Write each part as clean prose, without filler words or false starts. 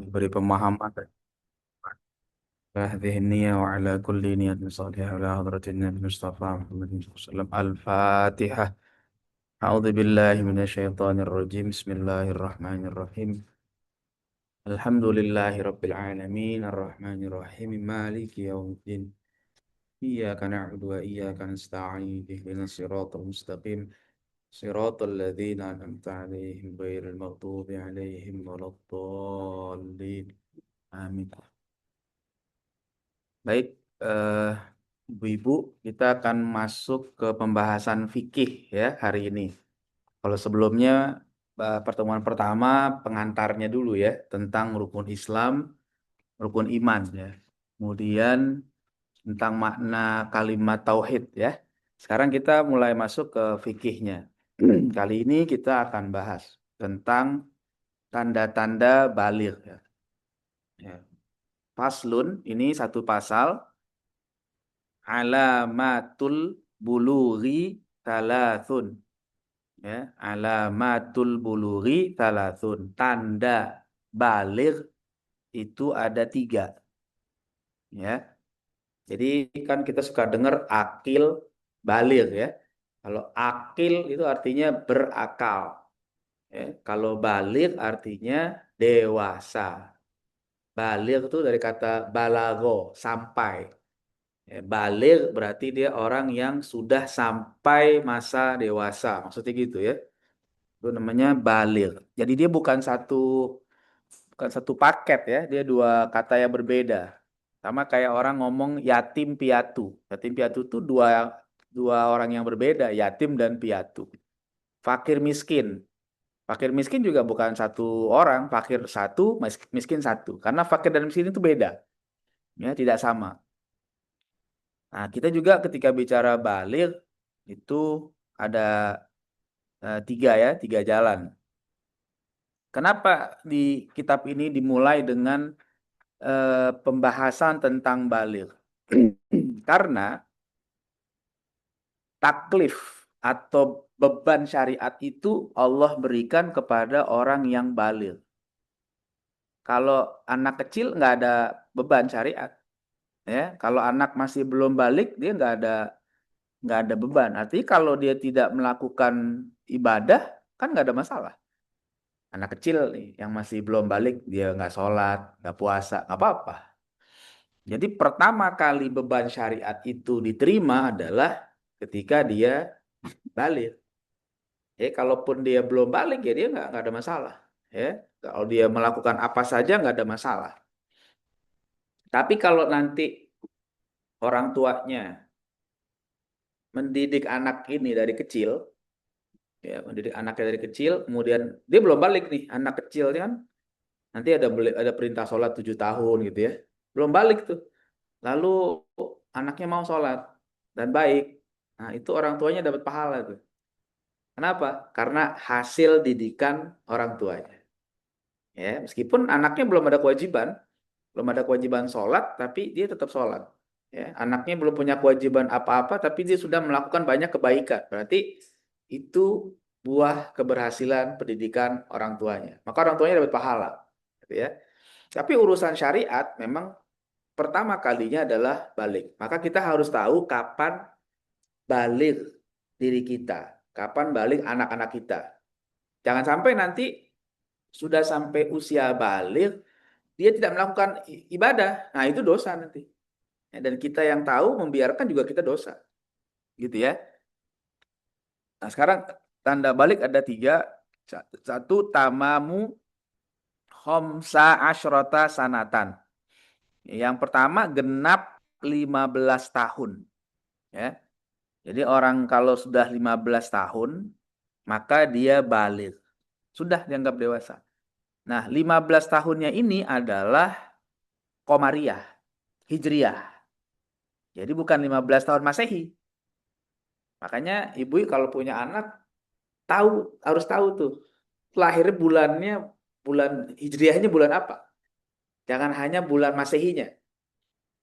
beri pemahaman ذهنية وعلى كل نية صالحة على حضرة النبي المصطفى محمد صلى الله عليه وسلم الفاتحة أعوذ بالله من الشيطان الرجيم بسم الله الرحمن الرحيم الحمد لله رب العالمين الرحمن الرحيم مالك يوم الدين إياك نعبد وإياك نستعين اهدنا الصراط المستقيم صراط الذين أنعمت عليهم غير المغضوب عليهم ولا الضالين آمين. Baik, eh, Ibu-ibu, kita akan masuk ke pembahasan fikih ya hari ini. Kalau sebelumnya pertemuan pertama pengantarnya dulu ya tentang rukun Islam, rukun iman ya. Kemudian tentang makna kalimat tauhid ya. Sekarang kita mulai masuk ke fikihnya. Kali ini kita akan bahas tentang tanda-tanda baligh ya. Ya. Faslun ini satu pasal alamatul bulughi talathun ya alamatul bulughi talathun tanda baligh itu ada tiga ya. Jadi kan kita suka dengar akil baligh ya. Kalau akil itu artinya berakal ya. Kalau baligh artinya dewasa. Baligh itu dari kata balago sampai. Ya, baligh berarti dia orang yang sudah sampai masa dewasa. Maksudnya gitu ya. Itu namanya baligh. Jadi dia bukan satu paket ya. Dia dua kata yang berbeda. Sama kayak orang ngomong yatim piatu. Yatim piatu itu dua dua orang yang berbeda, yatim dan piatu. Fakir miskin. Fakir miskin juga bukan satu orang, fakir satu, miskin satu. Karena fakir dan miskin itu beda. Ya, tidak sama. Nah, kita juga ketika bicara baligh itu ada tiga jalan. Kenapa di kitab ini dimulai dengan pembahasan tentang baligh? Karena taklif atau beban syariat itu Allah berikan kepada orang yang baligh. Kalau anak kecil nggak ada beban syariat, ya. Kalau anak masih belum balik, dia nggak ada beban. Artinya kalau dia tidak melakukan ibadah, kan nggak ada masalah. Anak kecil nih yang masih belum balik, dia nggak sholat, nggak puasa, nggak apa-apa. Jadi pertama kali beban syariat itu diterima adalah ketika dia balik. Ya, kalaupun dia belum balik ya dia nggak ada masalah. Ya, kalau dia melakukan apa saja nggak ada masalah. Tapi kalau nanti orang tuanya mendidik anak ini dari kecil, ya mendidik anaknya dari kecil, kemudian dia belum balik nih, anak kecil kan, nanti ada perintah sholat 7 tahun gitu ya, belum balik tuh. Lalu anaknya mau sholat dan baik, nah itu orang tuanya dapat pahala tuh. Kenapa? Karena hasil didikan orang tuanya. Ya, meskipun anaknya belum ada kewajiban sholat, tapi dia tetap sholat. Ya, anaknya belum punya kewajiban apa-apa, tapi dia sudah melakukan banyak kebaikan. Berarti itu buah keberhasilan pendidikan orang tuanya. Maka orang tuanya dapat pahala, gitu ya. Tapi urusan syariat memang pertama kalinya adalah balik. Maka kita harus tahu kapan balik diri kita, kapan balik anak-anak kita. Jangan sampai nanti sudah sampai usia balik, dia tidak melakukan ibadah. Nah, itu dosa nanti. Ya, dan kita yang tahu membiarkan juga kita dosa. Gitu ya. Nah, sekarang tanda balik ada tiga. Satu, tamamu khomsa asyrota sanatan. Yang pertama, genap 15 tahun. Ya. Jadi orang kalau sudah 15 tahun, maka dia balik. Sudah dianggap dewasa. Nah, 15 tahunnya ini adalah Komariah, Hijriah. Jadi bukan 15 tahun Masehi. Makanya ibu kalau punya anak tahu harus tahu tuh lahirnya bulan Hijriahnya bulan apa. Jangan hanya bulan Masehinya.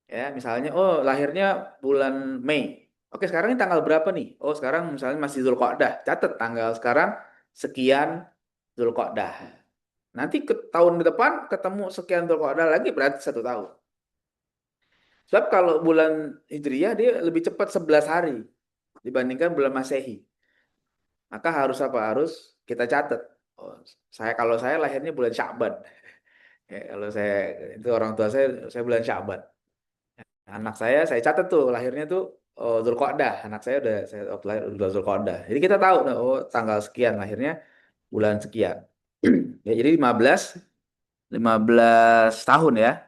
Ya, misalnya oh lahirnya bulan Mei. Oke, sekarang ini tanggal berapa nih? Oh, sekarang misalnya masih Zulqa'dah. Catat tanggal sekarang sekian Zulqa'dah. Nanti ke tahun depan ketemu sekian Dzulqa'dah lagi berarti 1 tahun. Sebab kalau bulan Hijriah dia lebih cepat 11 hari dibandingkan bulan Masehi. Maka harus apa? Harus kita catat. Oh, kalau saya lahirnya bulan Sya'ban. Ya, kalau saya itu orang tua saya bulan Sya'ban. Anak saya catat tuh lahirnya tuh Dzulqa'dah. Anak saya udah saya waktu lahir udah Dzulqa'dah. Jadi kita tahu oh tanggal sekian lahirnya bulan sekian. Ya, jadi 15 tahun ya.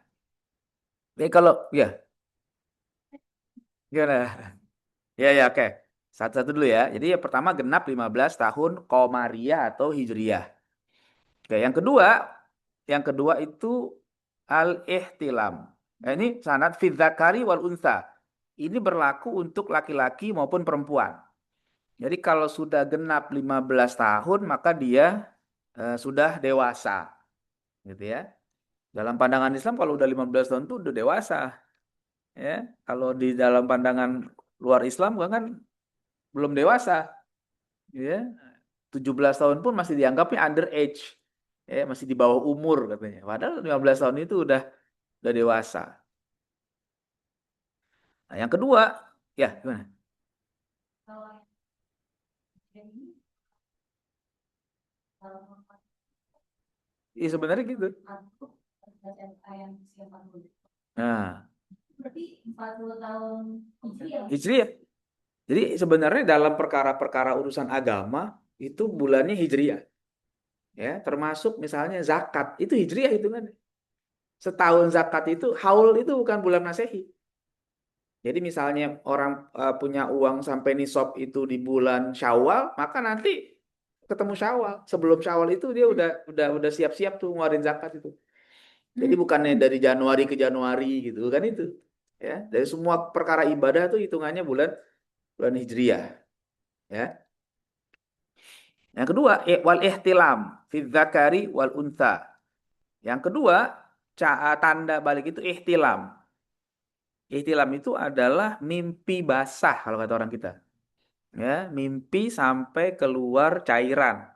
Jadi kalau ya gimana? Ya ya oke. Satu-satu dulu ya. Jadi yang pertama genap 15 tahun Komariah atau Hijriyah. Oke, yang kedua itu al-ihtilam. Nah, ini sanad fi dzakari wal unsa. Ini berlaku untuk laki-laki maupun perempuan. Jadi kalau sudah genap 15 tahun maka dia sudah dewasa, gitu ya. Dalam pandangan Islam kalau udah 15 tahun itu udah dewasa, ya. Kalau di dalam pandangan luar Islam kan belum dewasa, ya. 17 tahun pun masih dianggapnya underage, ya, masih di bawah umur katanya. Padahal 15 tahun itu udah dewasa. Nah, yang kedua, ya gimana? Iya sebenarnya gitu. Nah, Hijriah. Jadi sebenarnya dalam perkara-perkara urusan agama itu bulannya Hijriah. Ya, termasuk misalnya zakat itu Hijriah itu kan. Setahun zakat itu haul itu bukan bulan Masehi. Jadi misalnya orang punya uang sampai nisab itu di bulan Syawal, maka nanti ketemu Syawal. Sebelum Syawal itu dia udah siap-siap tuh ngeluarin zakat itu. Jadi bukannya dari Januari ke Januari gitu kan itu. Ya, dari semua perkara ibadah tuh hitungannya bulan bulan Hijriah, ya. Yang kedua, wal ihtilam fi dzakari wal untha. Yang kedua, tanda balik itu ihtilam. Ihtilam itu adalah mimpi basah kalau kata orang kita. Ya, mimpi sampai keluar cairan.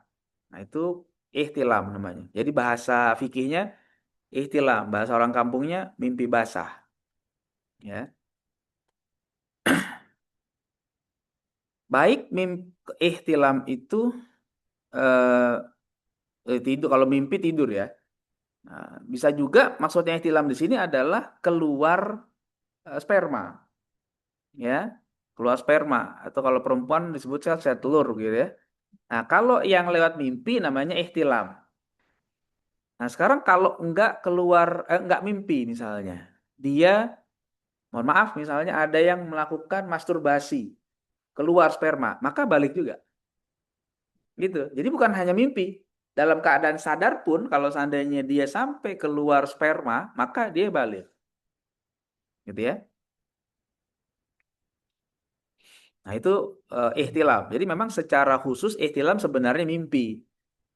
Nah, itu ihtilam namanya. Jadi bahasa fikihnya ihtilam, bahasa orang kampungnya mimpi basah, ya. Baik ihtilam itu tidur kalau mimpi tidur ya. Nah, bisa juga maksudnya ihtilam di sini adalah keluar sperma, ya. Keluar sperma atau kalau perempuan disebut sel telur gitu ya. Nah, kalau yang lewat mimpi namanya ihtilam. Nah, sekarang kalau enggak mimpi misalnya, dia, mohon maaf, misalnya ada yang melakukan masturbasi, keluar sperma, maka balik juga. Gitu. Jadi bukan hanya mimpi. Dalam keadaan sadar pun, kalau seandainya dia sampai keluar sperma, maka dia balik. Gitu ya. Nah, itu ihtilam. Jadi memang secara khusus ihtilam sebenarnya mimpi.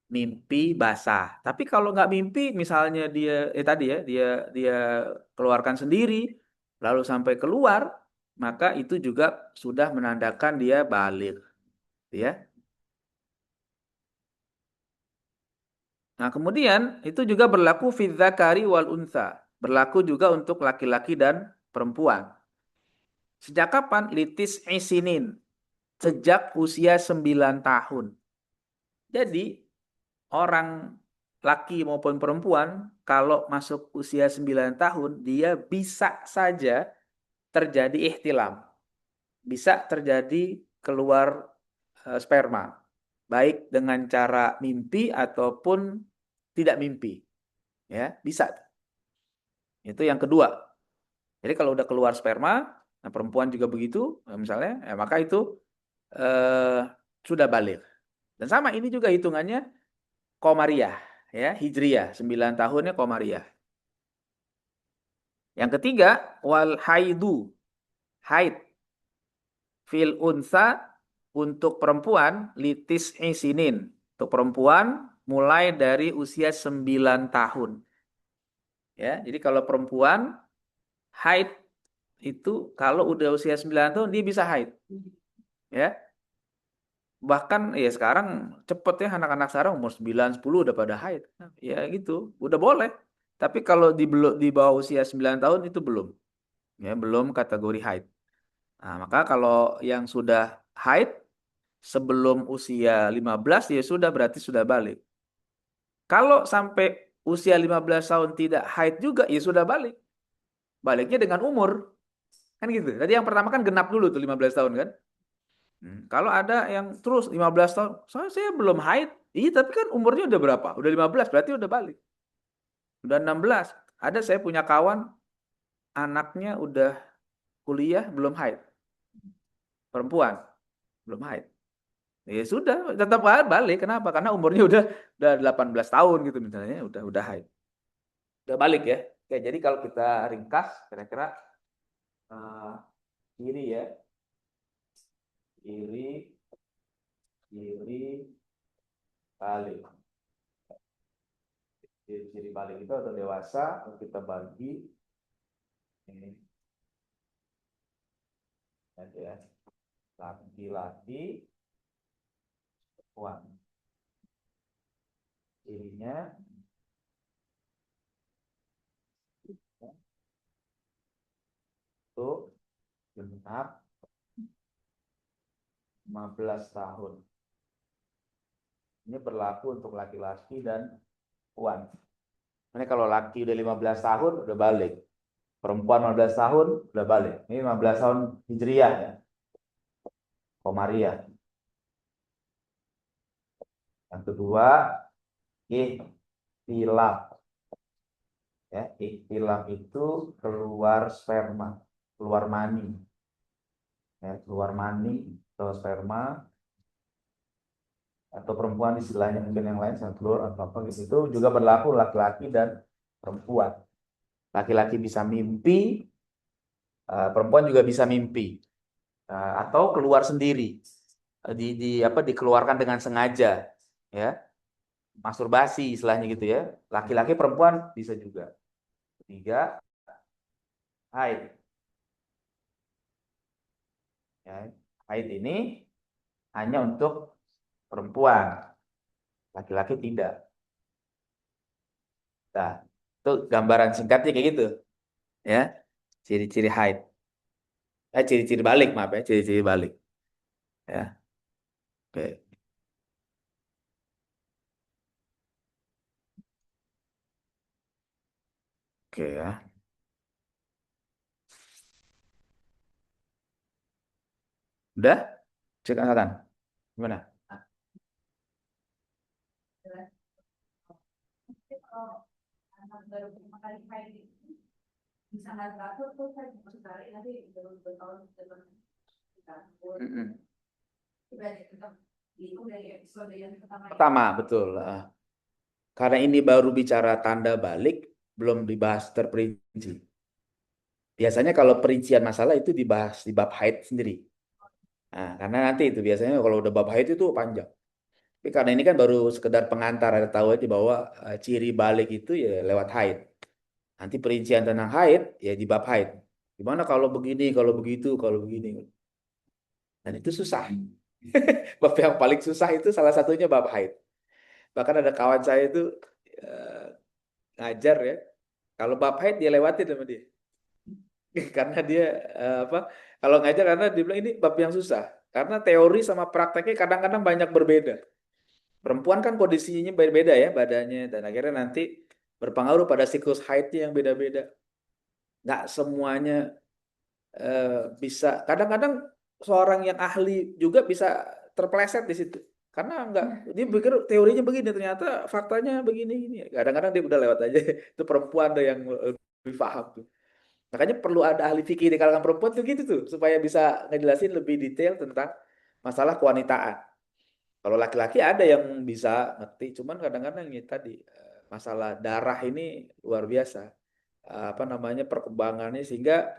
Mimpi basah. Tapi kalau nggak mimpi, misalnya dia tadi ya, dia keluarkan sendiri lalu sampai keluar, maka itu juga sudah menandakan dia balik, ya. Nah, kemudian itu juga berlaku fi dzakari wal untha. Berlaku juga untuk laki-laki dan perempuan. Sejak kapan? Litis isinin. Sejak usia 9 tahun. Jadi orang laki maupun perempuan kalau masuk usia 9 tahun dia bisa saja terjadi ihtilam. Bisa terjadi keluar sperma. Baik dengan cara mimpi ataupun tidak mimpi. Ya, bisa. Itu yang kedua. Jadi kalau udah keluar sperma, nah perempuan juga begitu, misalnya, ya maka itu eh, sudah balik. Dan sama ini juga hitungannya Komariah, ya, Hijriyah, 9 tahunnya Komariah. Yang ketiga, wal haidu, haid fil unsa untuk perempuan litis isinin. Untuk perempuan mulai dari usia 9 tahun. Ya, jadi kalau perempuan haid itu kalau udah usia 9 tahun dia bisa haid. Ya. Bahkan ya sekarang cepet ya anak-anak sekarang umur 9 10 udah pada haid. Ya gitu, udah boleh. Tapi kalau di bawah usia 9 tahun itu belum. Ya, belum kategori haid. Nah, maka kalau yang sudah haid sebelum usia 15 ya sudah berarti sudah balik. Kalau sampai usia 15 tahun tidak haid juga ya sudah balik. Baliknya dengan umur. Kan gitu. Tadi yang pertama kan genap dulu tuh 15 tahun kan. Kalau ada yang terus 15 tahun, saya belum haid. Iya, tapi kan umurnya udah berapa? Udah 15, berarti udah balik. Udah 16. Ada saya punya kawan, anaknya udah kuliah belum haid. Perempuan, belum haid. Ya sudah, tetap balik. Kenapa? Karena umurnya udah 18 tahun gitu misalnya, udah haid. Udah balik ya. Oke, jadi kalau kita ringkas, kira-kira eh, kiri ya, kiri, kiri, balik. Ciri-ciri balik itu atau dewasa, kalau kita bagi ini ya, laki-laki, perempuan. Cirinya itu genap 15 tahun. Ini berlaku untuk laki-laki dan perempuan. Ini kalau laki udah 15 tahun udah balik. Perempuan 15 tahun udah balik. Ini 15 tahun Hijriah ya. Komariah. Yang kedua, ihtilam. Ya, ihtilam itu keluar sperma, keluar mani. Ya, keluar mani atau sperma atau perempuan istilahnya mungkin yang lain sama telur atau apa gitu. Itu juga berlaku laki-laki dan perempuan. Laki-laki bisa mimpi, perempuan juga bisa mimpi. Atau keluar sendiri. Apa dikeluarkan dengan sengaja, ya. Masturbasi istilahnya gitu ya. Laki-laki perempuan bisa juga. Ketiga, haid. Ya. Haid ini hanya untuk perempuan, laki-laki tidak. Nah, itu gambaran singkatnya kayak gitu, ya. Ciri-ciri haid. Ciri-ciri balik, maaf ya, ciri-ciri balik. Ya, oke. Oke ya. Udah? Cek angkatan. Gimana? Mm-mm. Pertama, betul. Karena ini baru bicara tanda balik, belum dibahas terperinci. Biasanya kalau perincian masalah itu dibahas di bab haid sendiri. Nah, karena nanti itu biasanya kalau udah bab haid itu panjang. Tapi karena ini kan baru sekedar pengantar, ada tahu aja bahwa ciri balik itu ya lewat haid. Nanti perincian tentang haid ya di bab haid. Gimana kalau begini, kalau begitu, kalau begini. Dan itu susah. Bab yang paling susah itu salah satunya bab haid. Bahkan ada kawan saya itu eh, ngajar ya. Kalau bab haid dia lewatin sama dia. Karena dia apa? Kalau ngajar karena dia bilang ini bab yang susah. Karena teori sama prakteknya kadang-kadang banyak berbeda. Perempuan kan kondisinya berbeda ya badannya dan akhirnya nanti berpengaruh pada siklus haidnya yang beda-beda. Nggak semuanya eh, bisa. Kadang-kadang seorang yang ahli juga bisa terpeleset di situ. Karena nggak, dia pikir teorinya begini, ternyata faktanya begini ini. Kadang-kadang dia udah lewat aja. Itu perempuan tuh yang lebih paham tuh. Makanya perlu ada ahli fikih di kalangan perempuan tuh gitu tuh, supaya bisa ngejelasin lebih detail tentang masalah kewanitaan. Kalau laki-laki ada yang bisa ngerti, cuman kadang-kadang ya tadi masalah darah ini luar biasa. Apa namanya perkembangannya sehingga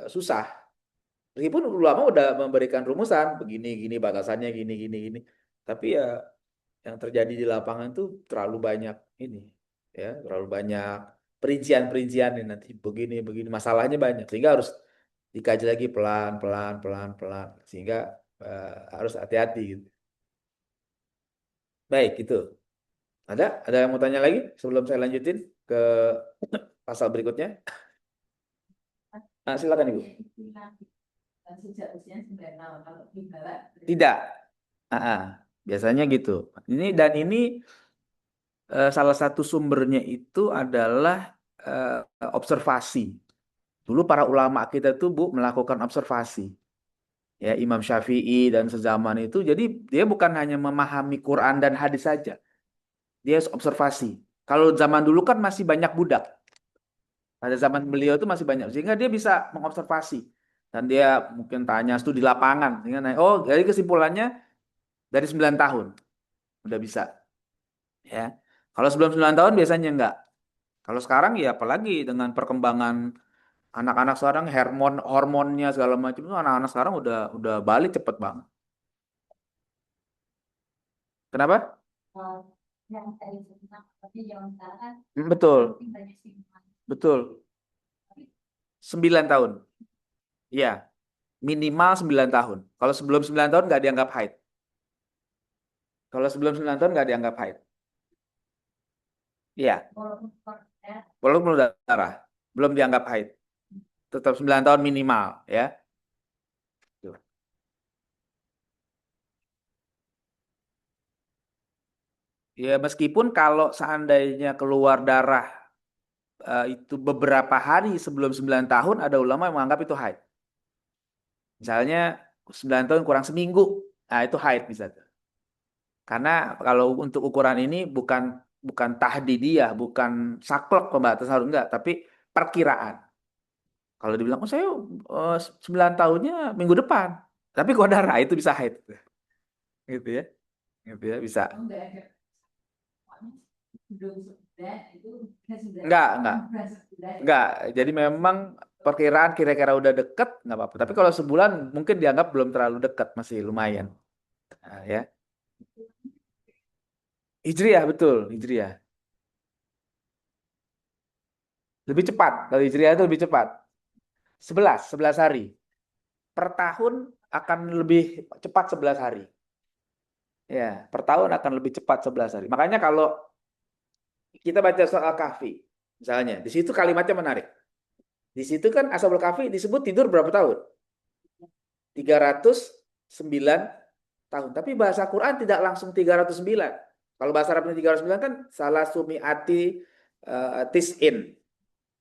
susah. Meskipun ulama udah memberikan rumusan begini gini batasannya gini gini gini. Tapi ya yang terjadi di lapangan tuh terlalu banyak ini ya, terlalu banyak perincian-perincian nih nanti begini begini masalahnya banyak sehingga harus dikaji lagi pelan pelan pelan pelan sehingga harus hati-hati gitu. Baik, itu. Ada yang mau tanya lagi sebelum saya lanjutin ke pasal berikutnya? Nah, silakan Ibu. Sejak usia 9 tahun kalau dibawa Tidak. Ah, ah. Biasanya gitu. Dan ini salah satu sumbernya itu adalah observasi. Dulu para ulama kita tuh Bu melakukan observasi. Ya, Imam Syafi'i dan sezaman itu. Jadi dia bukan hanya memahami Quran dan hadis saja. Dia harus observasi. Kalau zaman dulu kan masih banyak budak. Pada zaman beliau itu masih banyak. Sehingga dia bisa mengobservasi. Dan dia mungkin tanya studi lapangan. Sehingga oh, jadi kesimpulannya dari 9 tahun. Udah bisa. Ya. Kalau sebelum 9 tahun biasanya enggak. Kalau sekarang ya apalagi dengan perkembangan anak-anak sekarang hormonnya segala macam itu anak-anak sekarang udah balik cepet banget. Kenapa? yang tadi sebenarnya tapi zaman sekarang kan Betul, banyak stigma. betul. 9 tahun. Iya, minimal 9 tahun. Kalau sebelum 9 tahun nggak dianggap haid. Kalau sebelum 9 tahun nggak dianggap haid. Iya, walaupun udah darah, belum dianggap haid. Tetap 9 tahun minimal, ya. Tuh. Ya, meskipun kalau seandainya keluar darah itu beberapa hari sebelum 9 tahun, ada ulama yang menganggap itu haid. Misalnya 9 tahun kurang seminggu, nah itu haid bisa tuh. Karena kalau untuk ukuran ini bukan bukan tahdidiyah, bukan saklek pembatas harus enggak, tapi perkiraan. Kalau dibilang, oh saya 9 tahunnya minggu depan. Tapi kok darah itu bisa haid. Gitu ya. Gitu ya, bisa. Enggak ada belum sebulan itu Enggak. Enggak. Jadi memang perkiraan kira-kira udah deket, enggak apa-apa. Tapi kalau sebulan mungkin dianggap belum terlalu dekat, masih lumayan. Nah, ya. Hijriah, betul. Hijriah. Lebih cepat. Kalau Hijriah itu lebih cepat. 11 hari. Per tahun akan lebih cepat 11 hari. Ya, per tahun akan lebih cepat 11 hari. Makanya kalau kita baca soal kahfi, misalnya, di situ kalimatnya menarik. Di situ kan Ashabul Kahfi disebut tidur berapa tahun? 309 tahun. Tapi bahasa Quran tidak langsung 309. Kalau bahasa Arabnya 309 kan salah sumiati tis'in.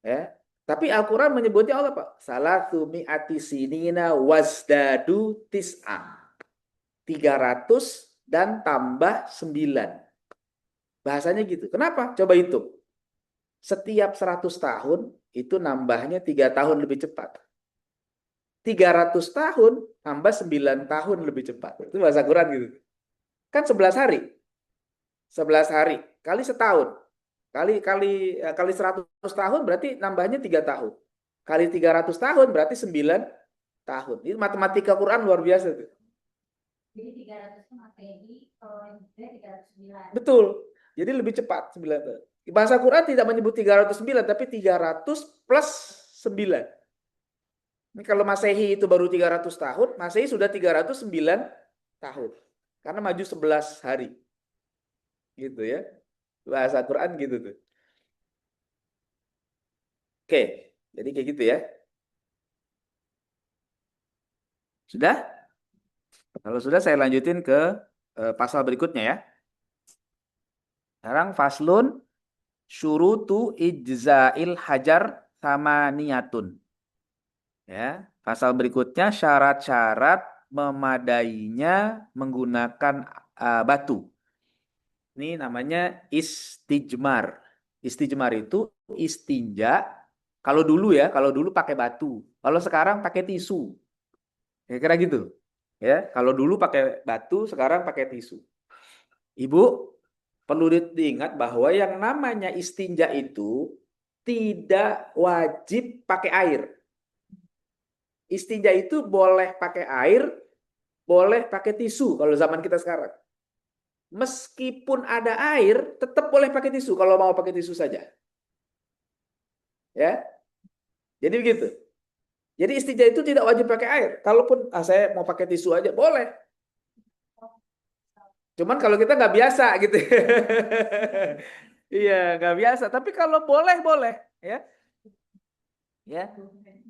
Ya. Tapi Al-Quran menyebutnya Allah Pak. Salah sumiati sinina wasdadu tis'an. 300 dan tambah 9. Bahasanya gitu. Kenapa? Coba hitung. Setiap 100 tahun itu nambahnya 3 tahun lebih cepat. 300 tahun tambah 9 tahun lebih cepat. Itu bahasa Quran gitu. Kan 11 hari. 11 hari kali setahun. Kali 100 tahun berarti nambahnya 3 tahun. Kali 300 tahun berarti 9 tahun. Ini matematika Quran luar biasa tuh. Jadi 300 itu materi, kalau yang 309. Betul. Jadi lebih cepat 9 tahun. Bahasa Quran tidak menyebut 309 tapi 300 plus 9. Ini kalau Masehi itu baru 300 tahun, Masehi sudah 309 tahun. Karena maju 11 hari. Gitu ya. Bahasa Quran gitu tuh. Oke, jadi kayak gitu ya. Sudah? Kalau sudah saya lanjutin ke pasal berikutnya ya. Sekarang faslun syurutu ijza'il hajar sama niyatun. Ya, pasal berikutnya syarat-syarat memadainya menggunakan batu. Ini namanya istijmar. Istijmar itu istinja. Kalau dulu pakai batu. Kalau sekarang pakai tisu. Kira-kira gitu. Ya, kalau dulu pakai batu, sekarang pakai tisu. Ibu, perlu diingat bahwa yang namanya istinja itu tidak wajib pakai air. Istinja itu boleh pakai air, boleh pakai tisu kalau zaman kita sekarang. Meskipun ada air, tetap boleh pakai tisu kalau mau pakai tisu saja. Ya, jadi begitu. Jadi istinja itu tidak wajib pakai air. Kalaupun saya mau pakai tisu aja boleh. Cuman kalau kita nggak biasa gitu. Iya, nggak biasa. Tapi kalau boleh, boleh. Ya, ya.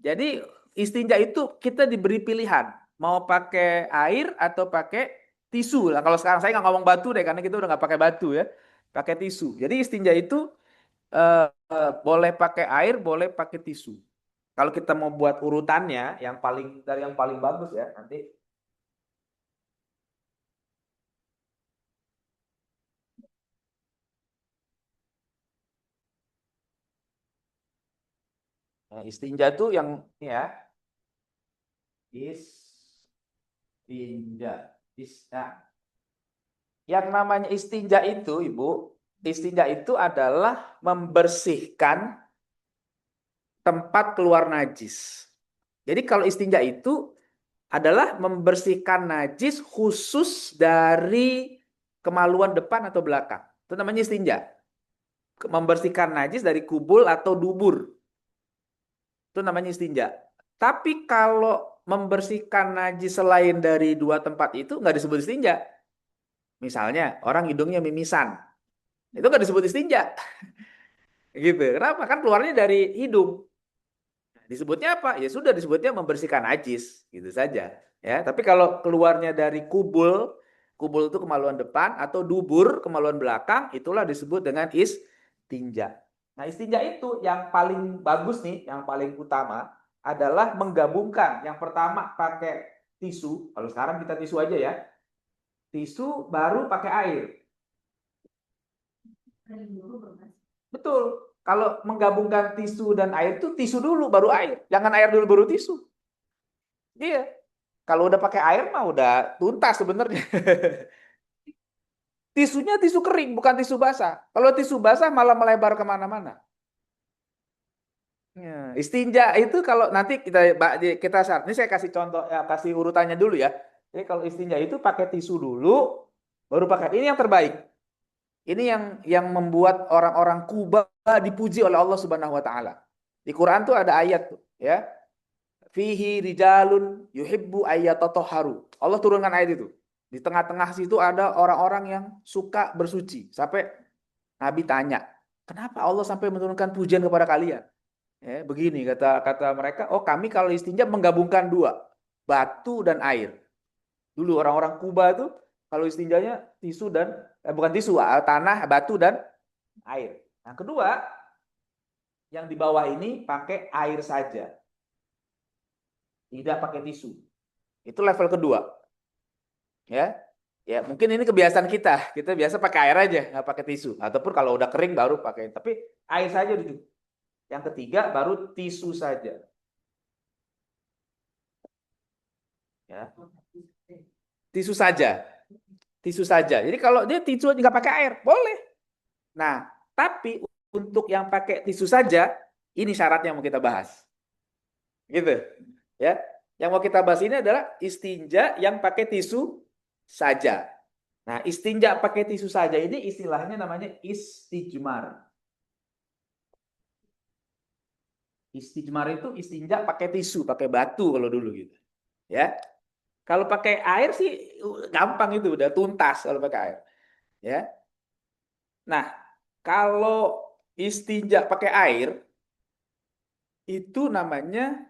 Jadi istinja itu kita diberi pilihan. Mau pakai air atau pakai tisu. Lah, kalau sekarang saya nggak ngomong batu deh, karena kita udah nggak pakai batu ya. Pakai tisu. Jadi istinja itu boleh pakai air, boleh pakai tisu. Kalau kita mau buat urutannya, yang paling dari yang paling bagus ya, nanti istinja tuh yang ya istinja. Nah, yang namanya istinja itu, Ibu, istinja itu adalah membersihkan tempat keluar najis. Jadi kalau istinja itu adalah membersihkan najis khusus dari kemaluan depan atau belakang. Itu namanya istinja. Membersihkan najis dari kubul atau dubur. Itu namanya istinja. Tapi kalau membersihkan najis selain dari dua tempat itu nggak disebut istinja. Misalnya orang hidungnya mimisan, itu nggak disebut istinja, gitu. Kenapa? Kan keluarnya dari hidung. Disebutnya apa? Ya sudah disebutnya membersihkan najis, gitu saja. Ya, tapi kalau keluarnya dari kubul, kubul itu kemaluan depan atau dubur kemaluan belakang, itulah disebut dengan istinja. Nah, istinja itu yang paling bagus nih, yang paling utama adalah menggabungkan. Yang pertama pakai tisu. Kalau sekarang kita tisu aja ya. Tisu baru pakai air. Betul. Kalau menggabungkan tisu dan air itu tisu dulu baru air. Jangan air dulu baru tisu. Iya. Kalau udah pakai air mah udah tuntas sebenarnya. Tisunya tisu kering, bukan tisu basah. Kalau tisu basah malah melebar kemana-mana. Ya, istinja itu kalau nanti kita saat ini saya kasih contoh ya, kasih urutannya dulu ya. Jadi kalau istinja itu pakai tisu dulu, baru pakai ini yang terbaik. Ini yang membuat orang-orang Kuba dipuji oleh Allah Subhanahu wa taala. Di Quran tuh ada ayat tuh, ya. Fihi rijalun yuhibbu ayyatatoharu. Allah turunkan ayat itu. Di tengah-tengah situ ada orang-orang yang suka bersuci. Sampai Nabi tanya, kenapa Allah sampai menurunkan pujian kepada kalian? Ya, begini kata kata mereka, oh kami kalau istinja menggabungkan dua, batu dan air. Dulu orang-orang Kuba itu kalau istinjanya tisu dan bukan tisu, tanah, batu dan air. Nah, kedua, yang di bawah ini pakai air saja, tidak pakai tisu. Itu level kedua, ya. Ya, mungkin ini kebiasaan kita. Kita biasa pakai air aja, nggak pakai tisu. Ataupun kalau udah kering baru pakai. Tapi air saja dulu. Yang ketiga baru tisu saja. Ya, tisu saja. Tisu saja. Jadi kalau dia tisu nggak pakai air, boleh. Nah, tapi untuk yang pakai tisu saja, ini syaratnya yang mau kita bahas. Gitu. Ya. Yang mau kita bahas ini adalah istinja yang pakai tisu saja. Nah, istinja pakai tisu saja ini istilahnya namanya istijmar. Istijmar itu istinja pakai tisu, pakai batu kalau dulu gitu. Ya. Kalau pakai air sih gampang itu udah tuntas kalau pakai air. Ya. Nah, kalau istinja pakai air itu namanya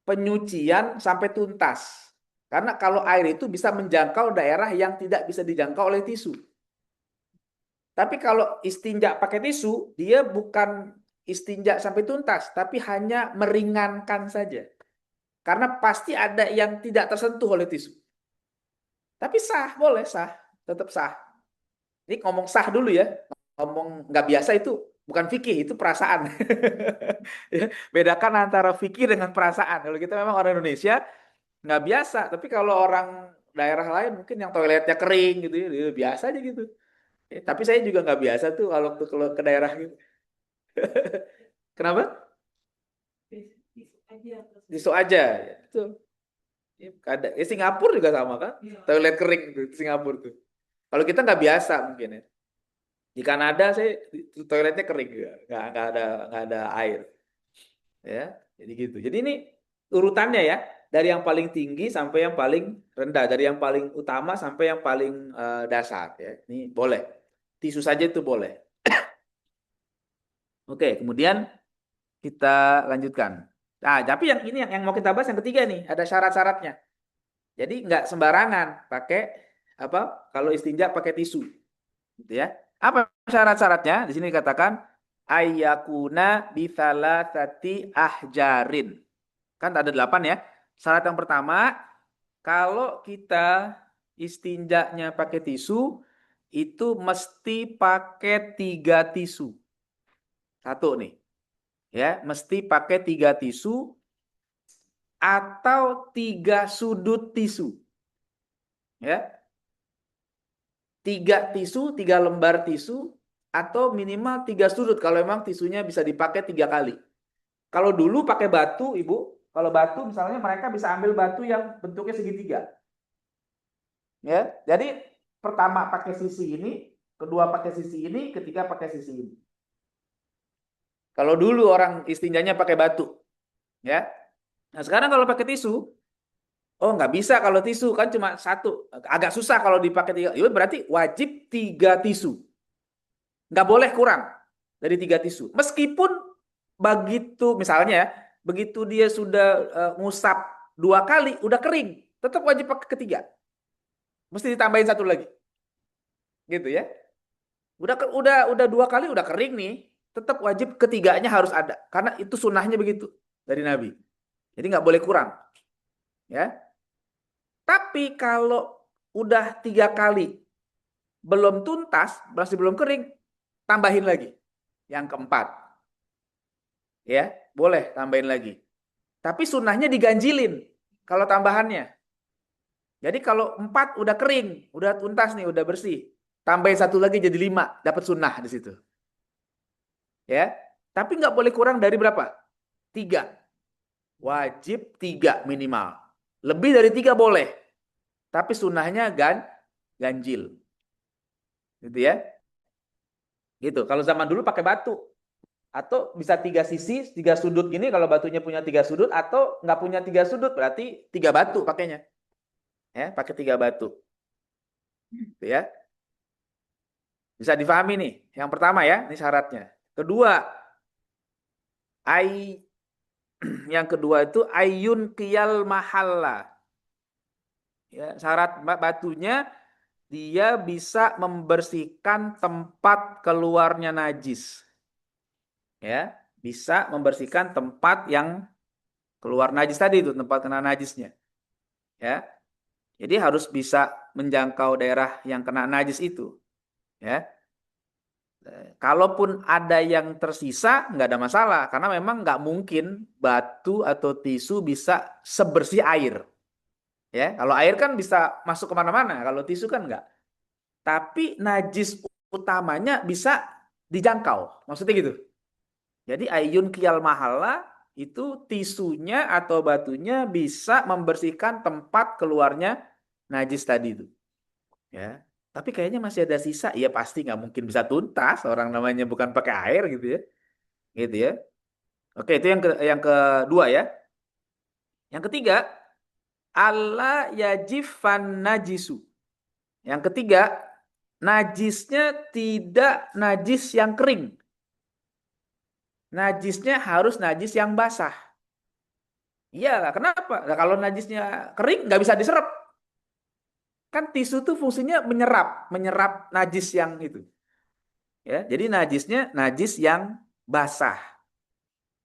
penyucian sampai tuntas. Karena kalau air itu bisa menjangkau daerah yang tidak bisa dijangkau oleh tisu. Tapi kalau istinja pakai tisu, dia bukan istinja sampai tuntas, tapi hanya meringankan saja. Karena pasti ada yang tidak tersentuh oleh tisu. Tapi sah, boleh sah, tetap sah. Ini ngomong sah dulu ya, ngomong nggak biasa itu bukan fikih, itu perasaan. Ya, bedakan antara fikih dengan perasaan. Kalau kita memang orang Indonesia nggak biasa, tapi kalau orang daerah lain mungkin yang toiletnya kering gitu ya, biasa aja gitu. Tapi saya juga nggak biasa tuh kalau ke daerah gitu. Kenapa? Tisu aja, ya, betul. Ya, Singapura juga sama kan, toilet kering tuh Singapura tuh. Kalau kita nggak biasa mungkin ya. Di Kanada saya toiletnya kering juga, nggak ada air, ya. Jadi gitu. Jadi ini urutannya ya. dari yang paling tinggi sampai yang paling rendah, dari yang paling utama sampai yang paling dasar ya. Ini boleh. Tisu saja itu boleh. Oke, kemudian kita lanjutkan. Nah, tapi yang ini yang mau kita bahas yang ketiga nih, ada syarat-syaratnya. Jadi nggak sembarangan pakai apa? Kalau istinja pakai tisu, gitu ya. Apa syarat-syaratnya? Di sini dikatakan ayyakuna bithalatati ahjarin. Kan ada 8 ya. Syarat yang pertama, kalau kita istinjanya pakai tisu, itu mesti pakai 3 tisu. Satu nih, ya, mesti pakai 3 tisu atau 3 sudut tisu, ya. 3 tisu, 3 lembar tisu, atau minimal 3 sudut kalau memang tisunya bisa dipakai 3 kali. Kalau dulu pakai batu, Ibu, kalau batu misalnya mereka bisa ambil batu yang bentuknya segitiga. Ya, jadi pertama pakai sisi ini, kedua pakai sisi ini, ketiga pakai sisi ini. Kalau dulu orang istinjanya pakai batu, ya. Nah sekarang kalau pakai tisu, oh nggak bisa kalau tisu kan cuma satu, agak susah kalau dipakai 3. Ya berarti wajib 3 tisu, nggak boleh kurang dari 3 tisu. Meskipun begitu misalnya ya, begitu dia sudah ngusap 2 kali, udah kering, tetap wajib pakai ketiga. Mesti ditambahin satu lagi, gitu ya. Udah 2 kali udah kering nih, tetap wajib ketiganya harus ada karena itu sunnahnya begitu dari Nabi. Jadi nggak boleh kurang, ya. Tapi kalau udah 3 kali belum tuntas, masih belum kering, tambahin lagi yang keempat, ya boleh tambahin lagi. Tapi sunnahnya diganjilin kalau tambahannya. Jadi kalau 4 udah kering, udah tuntas nih, udah bersih, tambahin satu lagi jadi 5, dapat sunnah di situ. Ya, tapi nggak boleh kurang dari berapa? 3. Wajib 3 minimal. Lebih dari 3 boleh, tapi sunnahnya ganjil. Gitu ya. Gitu. Kalau zaman dulu pakai batu. Atau bisa 3 sisi, 3 sudut gini kalau batunya punya 3 sudut. Atau nggak punya 3 sudut, berarti 3 batu pakainya. Ya, pakai 3 batu. Gitu ya. Bisa difahami nih. Yang pertama ya, ini syaratnya. Kedua, ai yang kedua itu ayun qiyal mahalla. Ya, syarat batunya dia bisa membersihkan tempat keluarnya najis. Ya, bisa membersihkan tempat yang keluar najis tadi itu, tempat kena najisnya. Ya. Jadi harus bisa menjangkau daerah yang kena najis itu. Ya. Kalaupun ada yang tersisa, nggak ada masalah. Karena memang nggak mungkin batu atau tisu bisa sebersih air. Ya, kalau air kan bisa masuk kemana-mana. Kalau tisu kan nggak. Tapi najis utamanya bisa dijangkau. Maksudnya gitu. Jadi ayun kial mahala itu tisunya atau batunya bisa membersihkan tempat keluarnya najis tadi itu. Ya. Tapi kayaknya masih ada sisa. Ya pasti nggak mungkin bisa tuntas. Orang namanya bukan pakai air gitu ya. Gitu ya. Oke, itu yang kedua ya. Yang ketiga, Allah yajifan najisu. Yang ketiga, najisnya tidak najis yang kering. Najisnya harus najis yang basah. Iyalah, kenapa? Nah, kalau najisnya kering nggak bisa diserap. Kan tisu tuh fungsinya menyerap najis yang itu. Ya, jadi najisnya najis yang basah.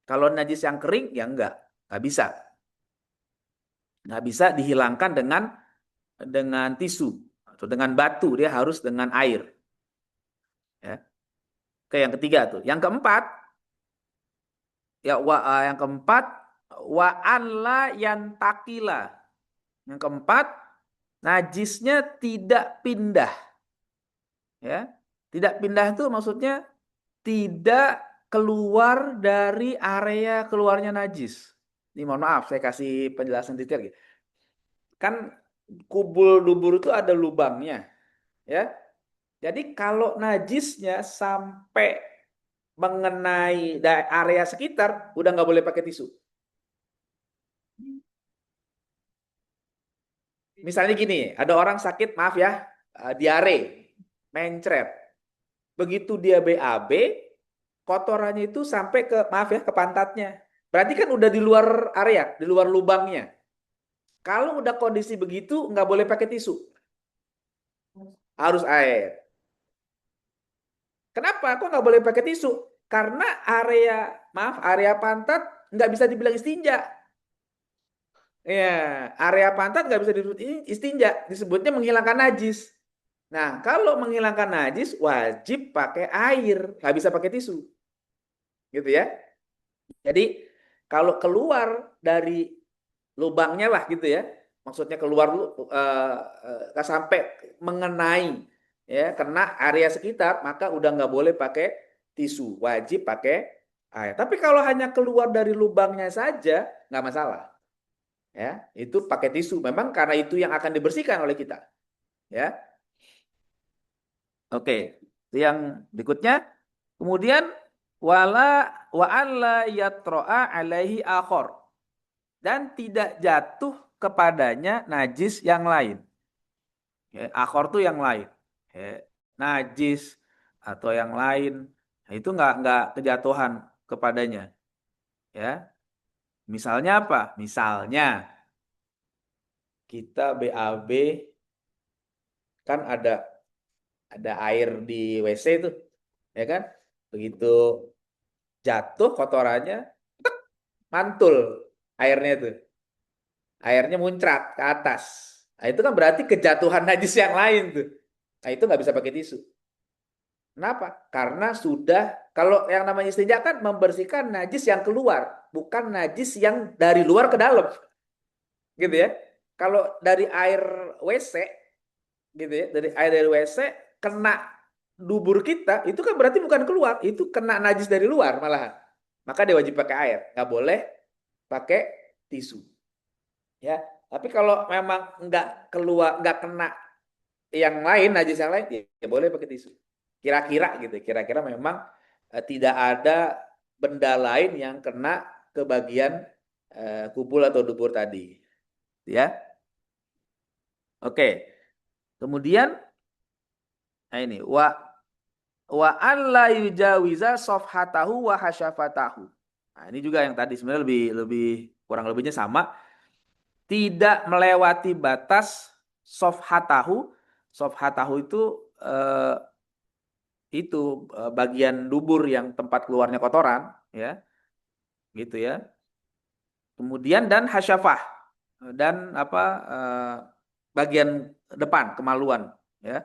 Kalau najis yang kering ya nggak bisa. Nggak bisa dihilangkan dengan tisu atau dengan batu, dia harus dengan air. Ya. Oke, yang ketiga tuh. Yang keempat, yang keempat wa an la yantakila. Yang keempat, najisnya tidak pindah. Ya. Tidak pindah itu maksudnya tidak keluar dari area keluarnya najis. Ini mohon maaf, saya kasih penjelasan detail gitu. Kan kubul dubur itu ada lubangnya, ya. Jadi kalau najisnya sampai mengenai area sekitar, udah nggak boleh pakai tisu. Misalnya gini, ada orang sakit, maaf ya, diare, mencret. Begitu dia BAB, kotorannya itu sampai ke, maaf ya, ke pantatnya. Berarti kan udah di luar area, di luar lubangnya. Kalau udah kondisi begitu, nggak boleh pakai tisu, harus air. Kenapa? Kok nggak boleh pakai tisu? Karena area, maaf, area pantat nggak bisa dibilang istinja. Ya, area pantat nggak bisa disebut istinja, disebutnya menghilangkan najis. Nah, kalau menghilangkan najis wajib pakai air, nggak bisa pakai tisu, gitu ya. Jadi kalau keluar dari lubangnya lah gitu ya, maksudnya keluar sampai mengenai ya kena area sekitar, maka udah nggak boleh pakai tisu, wajib pakai air. Tapi kalau hanya keluar dari lubangnya saja nggak masalah, ya itu pakai tisu. Memang karena itu yang akan dibersihkan oleh kita, ya. Oke, itu yang berikutnya. Kemudian wala wa alla yatro'a alaihi akhor, dan tidak jatuh kepadanya najis yang lain. Ya, akhor tuh yang lain. Ya, najis atau yang lain, nah, itu nggak kejatuhan kepadanya. Ya, misalnya apa? Misalnya kita BAB, kan ada air di WC itu, ya kan? Begitu jatuh kotorannya, mantul airnya itu, airnya muncrat ke atas. Nah itu kan berarti kejatuhan najis yang lain tuh. Nah itu nggak bisa pakai tisu. Kenapa? Karena sudah, kalau yang namanya istinja kan membersihkan najis yang keluar, bukan najis yang dari luar ke dalam, gitu ya. Kalau dari air WC, gitu ya, dari WC kena dubur kita, itu kan berarti bukan keluar, itu kena najis dari luar malahan. Maka dia wajib pakai air, nggak boleh pakai tisu. Ya, tapi kalau memang nggak keluar, nggak kena yang lain, najis yang lain, ya boleh pakai tisu. Kira-kira gitu, kira-kira memang tidak ada benda lain yang kena ke bagian kubul atau dubur tadi, ya. Oke. Kemudian, nah ini wa alla yujawiza safhatahu wa hasyafatahu. Nah, ini juga yang tadi sebenarnya lebih lebih kurang lebihnya sama, tidak melewati batas safhatahu. Safhatahu eh, itu bagian dubur yang tempat keluarnya kotoran, ya, gitu ya. Kemudian dan hasyafah, dan apa, bagian depan kemaluan, ya,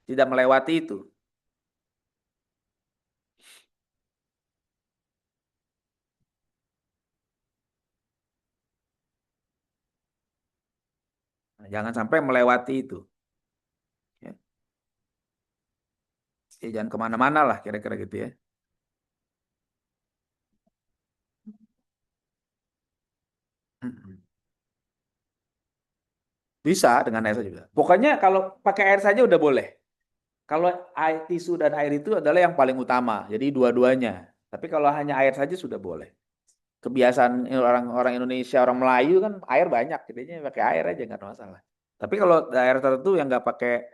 tidak melewati itu. Nah, jangan sampai melewati itu, ya. Ya, jangan kemana-mana lah kira-kira gitu ya. Mm-mm. Bisa dengan air saja juga. Pokoknya kalau pakai air saja udah boleh. Kalau air tisu dan air itu adalah yang paling utama. Jadi dua-duanya. Tapi kalau hanya air saja sudah boleh. Kebiasaan orang-orang Indonesia, orang Melayu kan air banyak, jadinya pakai air aja nggak ada masalah. Tapi kalau daerah tertentu yang nggak pakai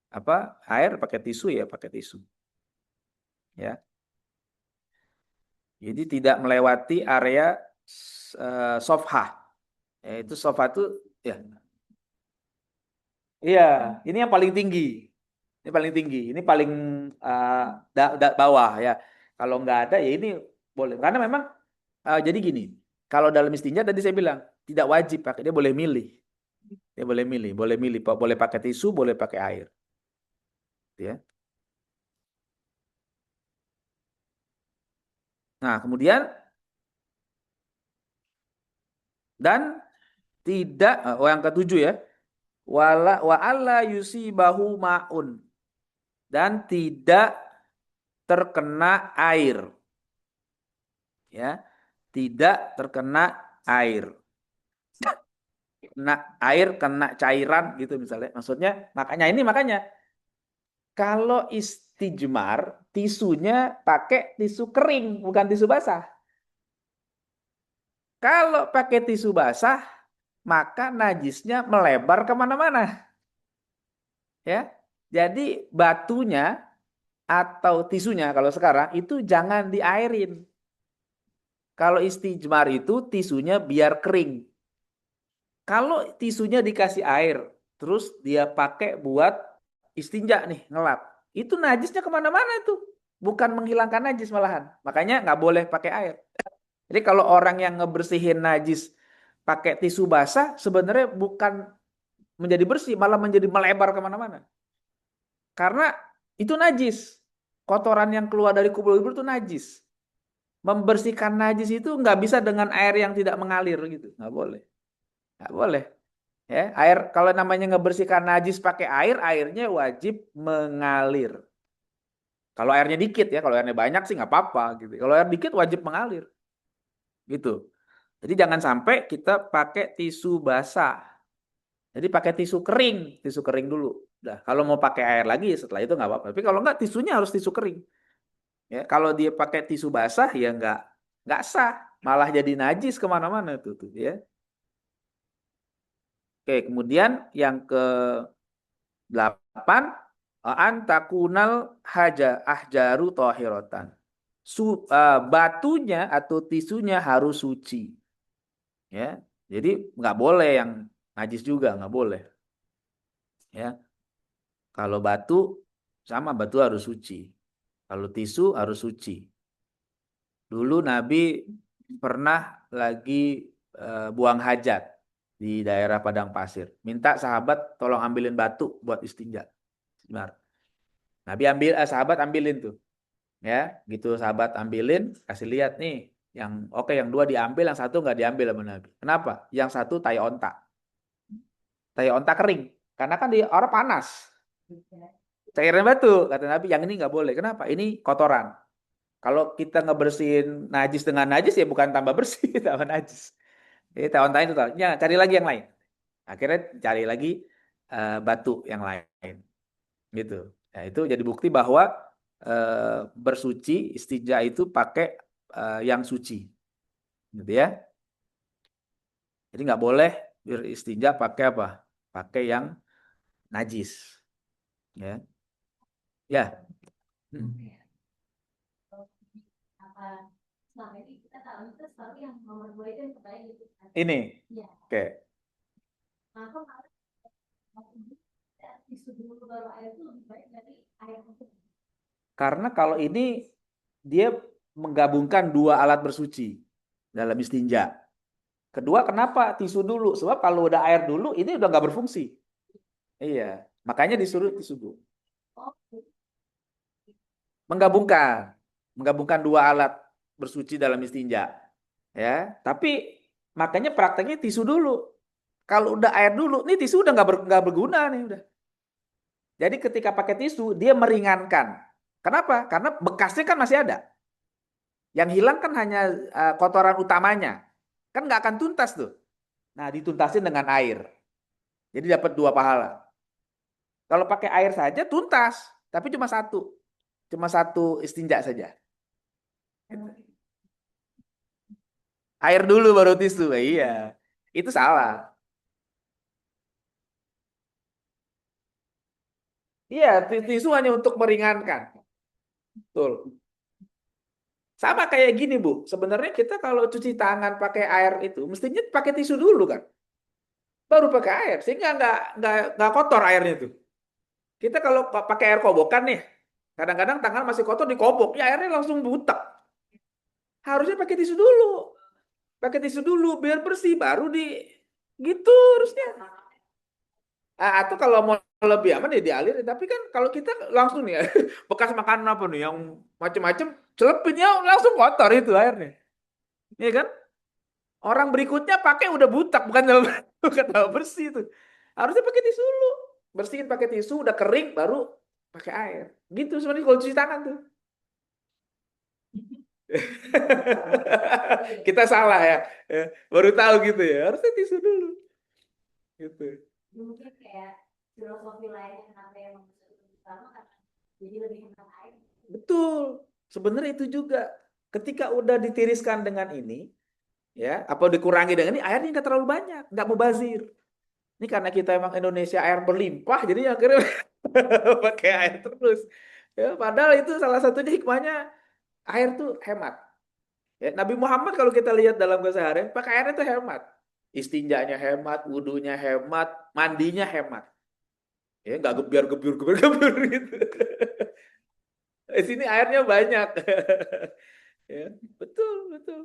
apa air, pakai tisu, ya pakai tisu, ya. Jadi tidak melewati area sofha. Itu sofha itu, ya. Iya, ini yang paling tinggi. Ini paling tinggi. Ini paling uh, bawah ya. Kalau nggak ada ya ini boleh. Karena memang jadi gini. Kalau dalam istinja tadi saya bilang tidak wajib pakai. Dia boleh milih. Dia boleh milih. Boleh milih. Boleh pakai tisu, boleh pakai air. Ya. Nah kemudian dan tidak. Yang ketujuh ya. Wa alla yusibahu ma'un, dan tidak terkena air, ya, tidak terkena air, kena air, kena cairan gitu misalnya. Maksudnya makanya kalau istijmar tisunya pakai tisu kering, bukan tisu basah. Kalau pakai tisu basah maka najisnya melebar kemana-mana. Ya, jadi batunya atau tisunya kalau sekarang itu jangan diairin. Kalau istijmar itu tisunya biar kering. Kalau tisunya dikasih air, terus dia pakai buat istinja nih, ngelap. Itu najisnya kemana-mana itu. Bukan menghilangkan najis malahan. Makanya nggak boleh pakai air. Jadi kalau orang yang ngebersihin najis pakai tisu basah, sebenarnya bukan menjadi bersih, malah menjadi melebar kemana-mana. Karena itu najis. Kotoran yang keluar dari kubur-kubur itu najis. Membersihkan najis itu nggak bisa dengan air yang tidak mengalir gitu. Nggak boleh. Nggak boleh. Ya, air kalau namanya ngebersihkan najis pakai air, airnya wajib mengalir. Kalau airnya dikit ya, kalau airnya banyak sih nggak apa-apa gitu. Kalau air dikit wajib mengalir, gitu. Jadi jangan sampai kita pakai tisu basah. Jadi pakai tisu kering dulu. Udah, kalau mau pakai air lagi setelah itu nggak apa-apa. Tapi kalau nggak tisunya harus tisu kering. Ya, kalau dia pakai tisu basah ya nggak sah, malah jadi najis kemana-mana tuh ya. Oke, kemudian yang ke 8 antakunal haja ahjaru tohirotan. Batunya atau tisunya harus suci. Ya, jadi nggak boleh yang najis juga nggak boleh. Ya, kalau batu sama batu harus suci. Kalau tisu harus suci. Dulu Nabi pernah lagi buang hajat di daerah padang pasir. Minta sahabat tolong ambilin batu buat istinja. Benar. Nabi sahabat ambilin tuh. Ya, gitu sahabat ambilin, kasih lihat nih. Yang oke yang dua diambil, yang satu nggak diambil sama Nabi. Kenapa? Yang satu tai onta. Tai onta kering. Karena kan di orang panas. Cairnya batu, kata Nabi. Yang ini nggak boleh. Kenapa? Ini kotoran. Kalau kita ngebersihin najis dengan najis ya bukan tambah bersih, tambah najis. Jadi tai onta itu tahu. Ya, cari lagi yang lain. Akhirnya cari lagi batu yang lain. Gitu. Nah, itu jadi bukti bahwa bersuci istinja itu pakai yang suci. Gitu ya. Jadi nggak boleh beristinja pakai apa? Pakai yang najis. Ya. Ya. Hmm. Apa selama ini kita tahu itu selalu yang nomor 2 itu yang terbaik gitu kan. Ini. Iya. Oke. Nah, kok malah tisu dulu baru air itu lebih baik dari air untuk. Karena kalau ini dia menggabungkan dua alat bersuci dalam istinja. Kedua, kenapa tisu dulu? Sebab kalau udah air dulu, ini udah nggak berfungsi. Iya. Makanya disuruh tisu dulu. Oh, Menggabungkan. Menggabungkan dua alat bersuci dalam istinja. Ya. Tapi makanya prakteknya tisu dulu. Kalau udah air dulu, nih tisu udah nggak berguna nih udah. Jadi ketika pakai tisu, dia meringankan. Kenapa? Karena bekasnya kan masih ada. Yang hilang kan hanya kotoran utamanya. Kan nggak akan tuntas tuh. Nah, dituntasin dengan air. Jadi dapat dua pahala. Kalau pakai air saja tuntas, tapi cuma satu. Cuma satu istinja saja. Air dulu baru tisu. Iya. Itu salah. Iya, tisu hanya untuk meringankan. Betul. Sama kayak gini, Bu. Sebenarnya kita kalau cuci tangan pakai air itu, mestinya pakai tisu dulu kan. Baru pakai air, sehingga nggak kotor airnya itu. Kita kalau pakai air kobokan nih, kadang-kadang tangan masih kotor dikobok, ya airnya langsung butek. Harusnya pakai tisu dulu. Pakai tisu dulu biar bersih, baru di gitu harusnya. Atau kalau mau lebih aman ya dialirin. Tapi kan kalau kita langsung nih ya, bekas makanan apa nih yang macam-macam, celepinnya langsung kotor itu airnya. Iya kan? Orang berikutnya pakai udah butak, bukan tambah, bukan tambah bersih itu. Harusnya pakai tisu dulu. Bersihin pakai tisu, udah kering, baru pakai air. Gitu sebenarnya kalau cuci tangan tuh. Kita salah ya. Baru tahu gitu ya. Harusnya tisu dulu. Gitu. mungkin kayak filosofi lain kenapa yang sama karena jadi lebih hemat air. Betul. Sebenarnya itu juga. Ketika udah ditiriskan dengan ini, Ya, apa dikurangi dengan ini airnya nggak terlalu banyak, nggak mubazir. Ini karena kita emang Indonesia air berlimpah, jadi akhirnya pakai air terus. Ya, padahal itu salah satunya hikmahnya air tuh hemat. Ya, Nabi Muhammad kalau kita lihat dalam keseharian, pakai airnya tuh hemat. Istinjanya hemat, wudhunya hemat, mandinya hemat. Ya, nggak gebiar gebiur gitu. Di sini airnya banyak. Ya, betul, betul.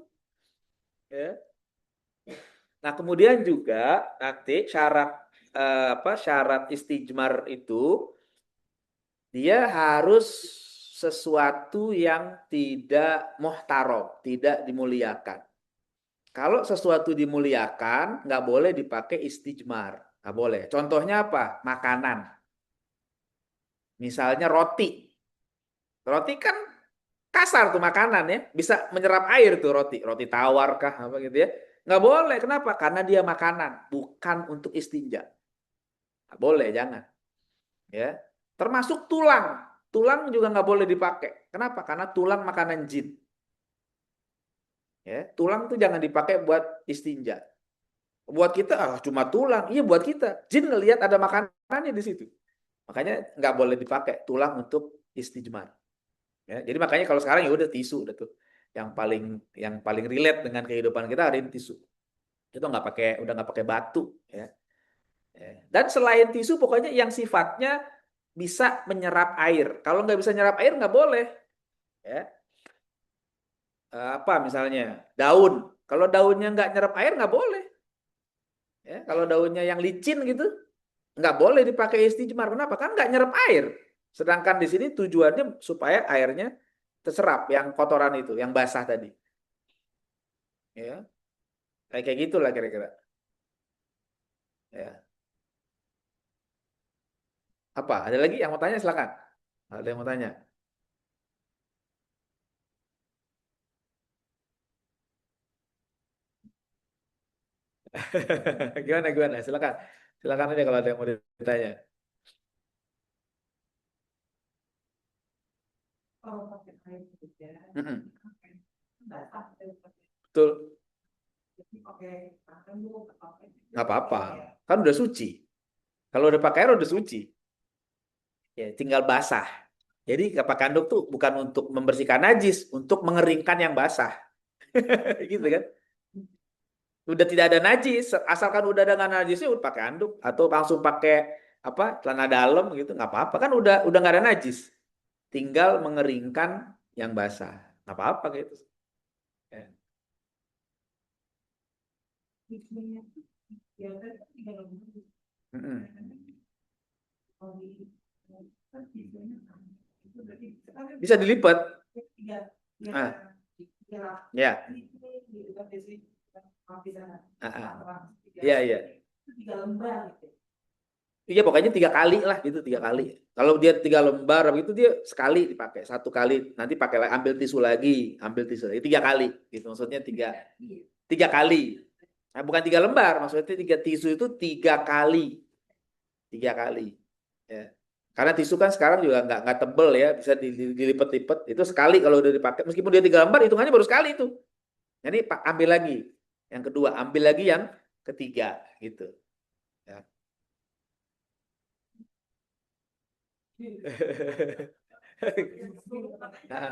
Ya. Nah, kemudian juga nanti syarat istijmar itu dia harus sesuatu yang tidak muhtaram, tidak dimuliakan. Kalau sesuatu dimuliakan, nggak boleh dipakai istijmar. Nggak boleh. Contohnya apa? Makanan. Misalnya roti. Roti kan kasar tuh makanan ya. Bisa menyerap air tuh roti. Roti tawar kah apa gitu ya. Nggak boleh. Kenapa? Karena dia makanan. Bukan untuk istinja. Nggak boleh, jangan. Ya. Termasuk tulang. Tulang juga nggak boleh dipakai. Kenapa? Karena tulang makanan jin. Ya. Tulang tuh jangan dipakai buat istinja. Buat kita cuma tulang. Iya buat kita. Jin ngelihat ada makanannya di situ. Makanya nggak boleh dipakai tulang untuk istijmar. Ya, jadi makanya kalau sekarang ya udah tisu udah tuh yang paling relate dengan kehidupan kita hari ini tisu. Itu udah nggak pakai batu ya. Ya. Dan selain tisu pokoknya yang sifatnya bisa menyerap air. Kalau nggak bisa menyerap air nggak boleh. Ya. Apa misalnya daun. Kalau daunnya nggak nyerap air nggak boleh. Ya. Kalau daunnya yang licin gitu nggak boleh dipakai istijmar. Kenapa? Kan nggak nyerap air. Sedangkan di sini tujuannya supaya airnya terserap yang kotoran itu, yang basah tadi. Ya, kayak gitulah kira-kira. Ya. Apa? Ada lagi yang mau tanya? Silakan. Ada yang mau tanya? Gimana gimana? Silakan. Silakan aja kalau ada yang mau ditanya. Kalau pakai air juga, Mm-mm. nggak pakai Betul. pakai makan dulu, pakai Nggak apa-apa. ya. Kan udah suci. Kalau udah pakai air udah suci. Ya, tinggal basah. Jadi kapak kanduk tuh bukan untuk membersihkan najis, untuk mengeringkan yang basah. Gitu kan? Udah tidak ada najis, asalkan udah dengan najisnya udah pakai handuk atau langsung pakai apa celana dalam gitu nggak apa-apa kan udah nggak ada najis, tinggal mengeringkan yang basah nggak apa-apa gitu. Ya. Bikinnya ya kan tiga lembar. Mm-mm. Kalau di kan biasanya itu berarti sekarang Bisa dilipat. tiga tiga Ah, tiga ya. ini di dekat desi di sana Ah, ah. apa tiga Iya iya itu tiga lembar gitu. iya pokoknya 3 kali lah gitu 3 kali. Kalau dia 3 lembar begitu dia sekali dipakai 1 kali nanti pakai lagi ambil tisu lagi 3 kali gitu maksudnya tiga Iya. 3 kali. Nah, bukan 3 lembar, maksudnya 3 tisu itu 3 kali, 3 kali. Ya. Karena tisu kan sekarang juga nggak tebel ya, bisa dilipat-lipat. Itu sekali kalau udah dipakai, meskipun dia 3 lembar, hitungannya baru sekali itu. Jadi ambil lagi yang kedua, ambil lagi yang ketiga, gitu. Ya. Nah,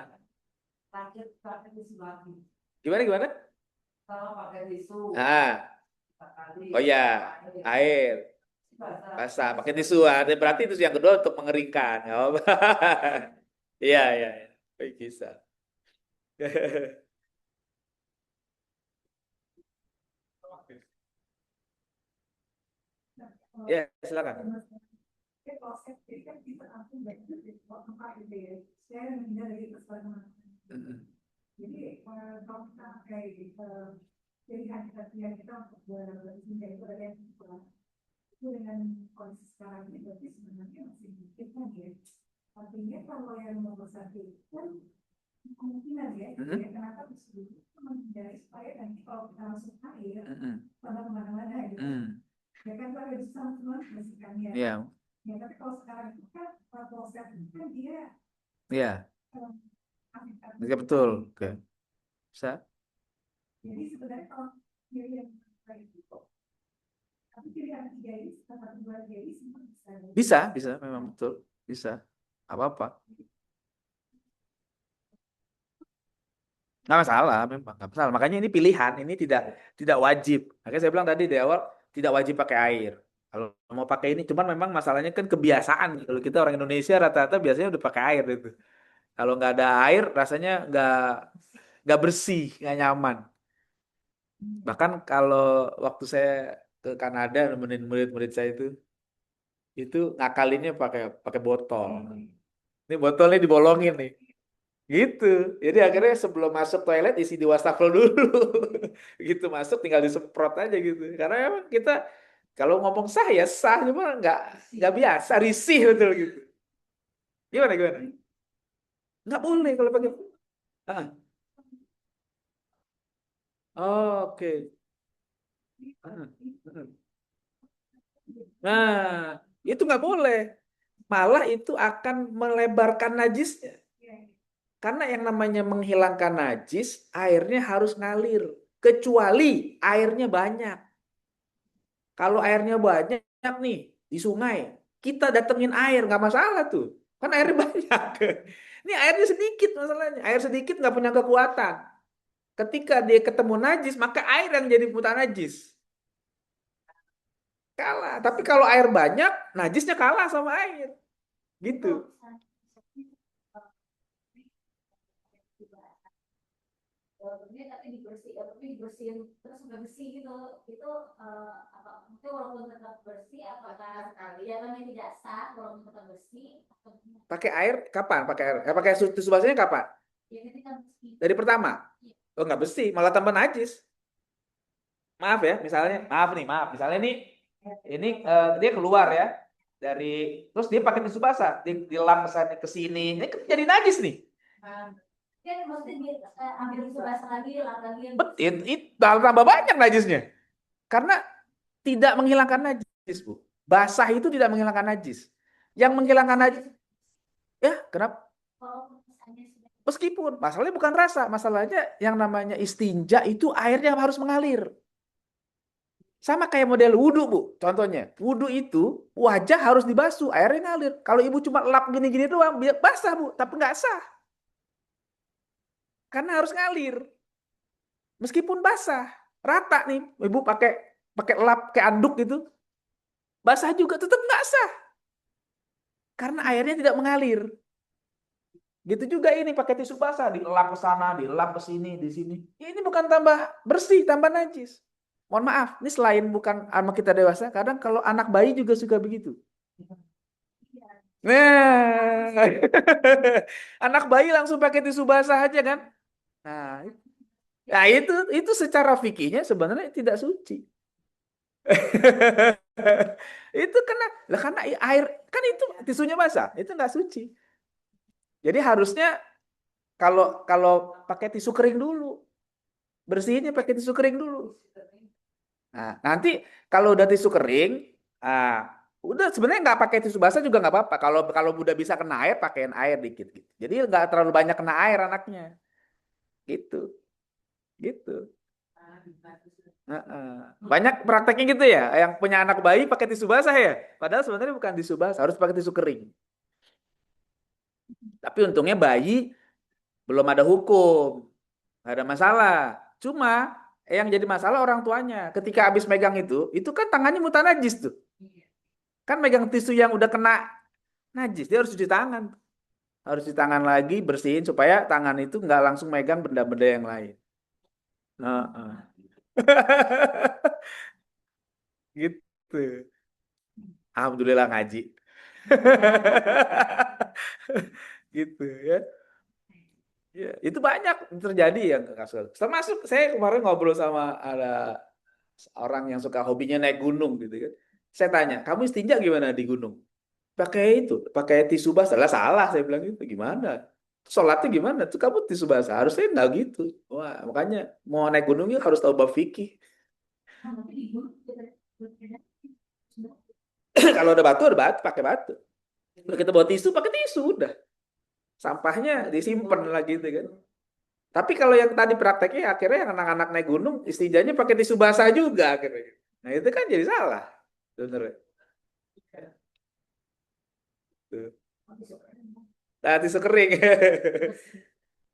Pakai tisu lagi. gimana gimana? Kalau pakai tisu Ah, empat kali oh ya, air basah. basah, pakai tisu. Berarti tisu yang kedua untuk mengeringkan. Oh, iya iya, iya. Baik, bisa. Ya, silakan. Proses jadi kan kita langsung tempat gitu ya. Saya menghindari kesalahan. Mm-mm. Jadi kalau kita kayak pilihan kita untuk berbicara itu ada yang kurang. Itu dengan kondisi sekarang ini berarti sebenarnya masih sedikit kan ya. Artinya kalau yang nomor satu itu kemungkinan ya, Mm-mm. ya kenapa disuruh menghindari supaya nanti kalau kita masuk air Mm-mm. pada kemana-mana gitu. Mm. Ya kan kalau ada sama bersihkannya. Iya, Ya tapi kalau sekarang itu kan proses itu kan dia iya, aktif-aktif iya betul. Oke, bisa. Jadi sebenarnya kalau pilih yang baik itu, tapi pilihan tiga ini, satu dua tiga ini semua bisa. Bisa, memang betul. Bisa. Apa-apa. Nggak masalah, memang nggak masalah. Makanya ini pilihan, ini tidak wajib. Makanya saya bilang tadi di awal tidak wajib pakai air. Kalau mau pakai ini, cuman memang masalahnya kan kebiasaan. Kalau kita orang Indonesia rata-rata biasanya udah pakai air itu. Kalau nggak ada air, rasanya nggak bersih, nggak nyaman. Bahkan kalau waktu saya ke Kanada nemenin murid-murid saya itu ngakalinnya pakai pakai botol. Ini botolnya dibolongin nih. Gitu. Jadi akhirnya sebelum masuk toilet isi di wastafel dulu. Gitu masuk tinggal disemprot aja gitu. Karena emang kita kalau ngomong sah ya sah, cuma nggak biasa, risih betul gitu. Gimana gimana? Nggak boleh kalau pakai. Ah, oke. Ah, ah. Nah, itu nggak boleh. Malah itu akan melebarkan najisnya. Karena yang namanya menghilangkan najis, airnya harus ngalir. Kecuali airnya banyak. Kalau airnya banyak nih di sungai, kita datengin air nggak masalah tuh, kan airnya banyak. Ini airnya sedikit masalahnya, air sedikit nggak punya kekuatan. Ketika dia ketemu najis, maka air yang jadi putar najis kalah. Tapi kalau air banyak, najisnya kalah sama air, gitu. Walaupun tapi dibersihin terus udah bersih gitu itu apa itu walaupun tetap bersih apakah ya namanya tidak sah walaupun tetap bersih atau Pakai air kapan? Pakai air? Pakai tisu basahnya kapan? ya ketika bersih. Dari pertama? Ya. Oh nggak bersih, malah tambah najis. Maaf ya, misalnya, maaf. Misalnya ini dia keluar ya dari, terus dia pakai tisu basah, dilap kesana ke sini, ini kan jadi najis nih. Kan maksudnya dia ambil tisu basah lagi lap lagi yang Betul, itu tambah banyak najisnya. Karena tidak menghilangkan najis, Bu. Basah itu tidak menghilangkan najis. Yang menghilangkan najis, ya kenapa? kalau misalnya sudah Meskipun masalahnya bukan rasa, masalahnya yang namanya istinja itu airnya harus mengalir. Sama kayak model wudhu, Bu. Contohnya, wudhu itu wajah harus dibasuh, airnya ngalir. Kalau ibu cuma lap gini-gini doang, basah, Bu. Tapi nggak sah. Karena harus ngalir. Meskipun basah. Rata nih, ibu pakai pakai lap, kayak anduk gitu. Basah juga tetap nggak sah. Karena airnya tidak mengalir. Gitu juga ini pakai tisu basah. Dilap ke sana, dilap ke sini, di sini. Ini bukan tambah bersih, tambah najis. Mohon maaf, ini selain bukan sama kita dewasa, kadang kalau anak bayi juga suka begitu. Nah, anak bayi langsung pakai tisu basah aja kan? Nah, nah itu secara fikihnya sebenarnya tidak suci. Itu karena air kan itu tisunya basah, itu nggak suci. Jadi harusnya kalau kalau pakai tisu kering dulu, bersihinnya pakai tisu kering dulu. Nah, nanti kalau udah tisu kering, ah, udah sebenarnya nggak pakai tisu basah juga nggak apa-apa. Kalau kalau udah bisa kena air, pakaiin air dikit gitu. Jadi nggak terlalu banyak kena air anaknya, gitu, gitu. Heeh. Banyak prakteknya gitu ya, yang punya anak bayi pakai tisu basah ya. Padahal sebenarnya bukan tisu basah, harus pakai tisu kering. Tapi untungnya bayi belum ada hukum, nggak ada masalah. Cuma yang jadi masalah orang tuanya. Ketika habis megang itu kan tangannya mutan najis tuh. Kan megang tisu yang udah kena najis, dia harus cuci tangan. Harus cuci tangan lagi, bersihin supaya tangan itu nggak langsung megang benda-benda yang lain. Heeh. Gitu. Alhamdulillah ngaji. Gitu ya. Ya, itu banyak terjadi yang kasus. Termasuk saya kemarin ngobrol sama ada orang yang suka hobinya naik gunung gitu kan. Saya tanya, kamu istinja gimana di gunung? Pakai itu, pakai tisu basah. Lah salah, saya bilang itu gimana? Sholatnya gimana? Tuh kamu tisu basah. Harusnya nggak gitu. Wah, makanya mau naik gunung ya harus tahu bab fikih. Kalau ada batu, pakai batu. Kalau kita bawa tisu, pakai tisu udah. Sampahnya disimpan lagi gitu kan. Tapi kalau yang tadi prakteknya akhirnya yang anak-anak naik gunung istinjanya pakai tisu basah juga akhirnya. Nah itu kan jadi salah. Bener. Tuh. Nah, tisu kering.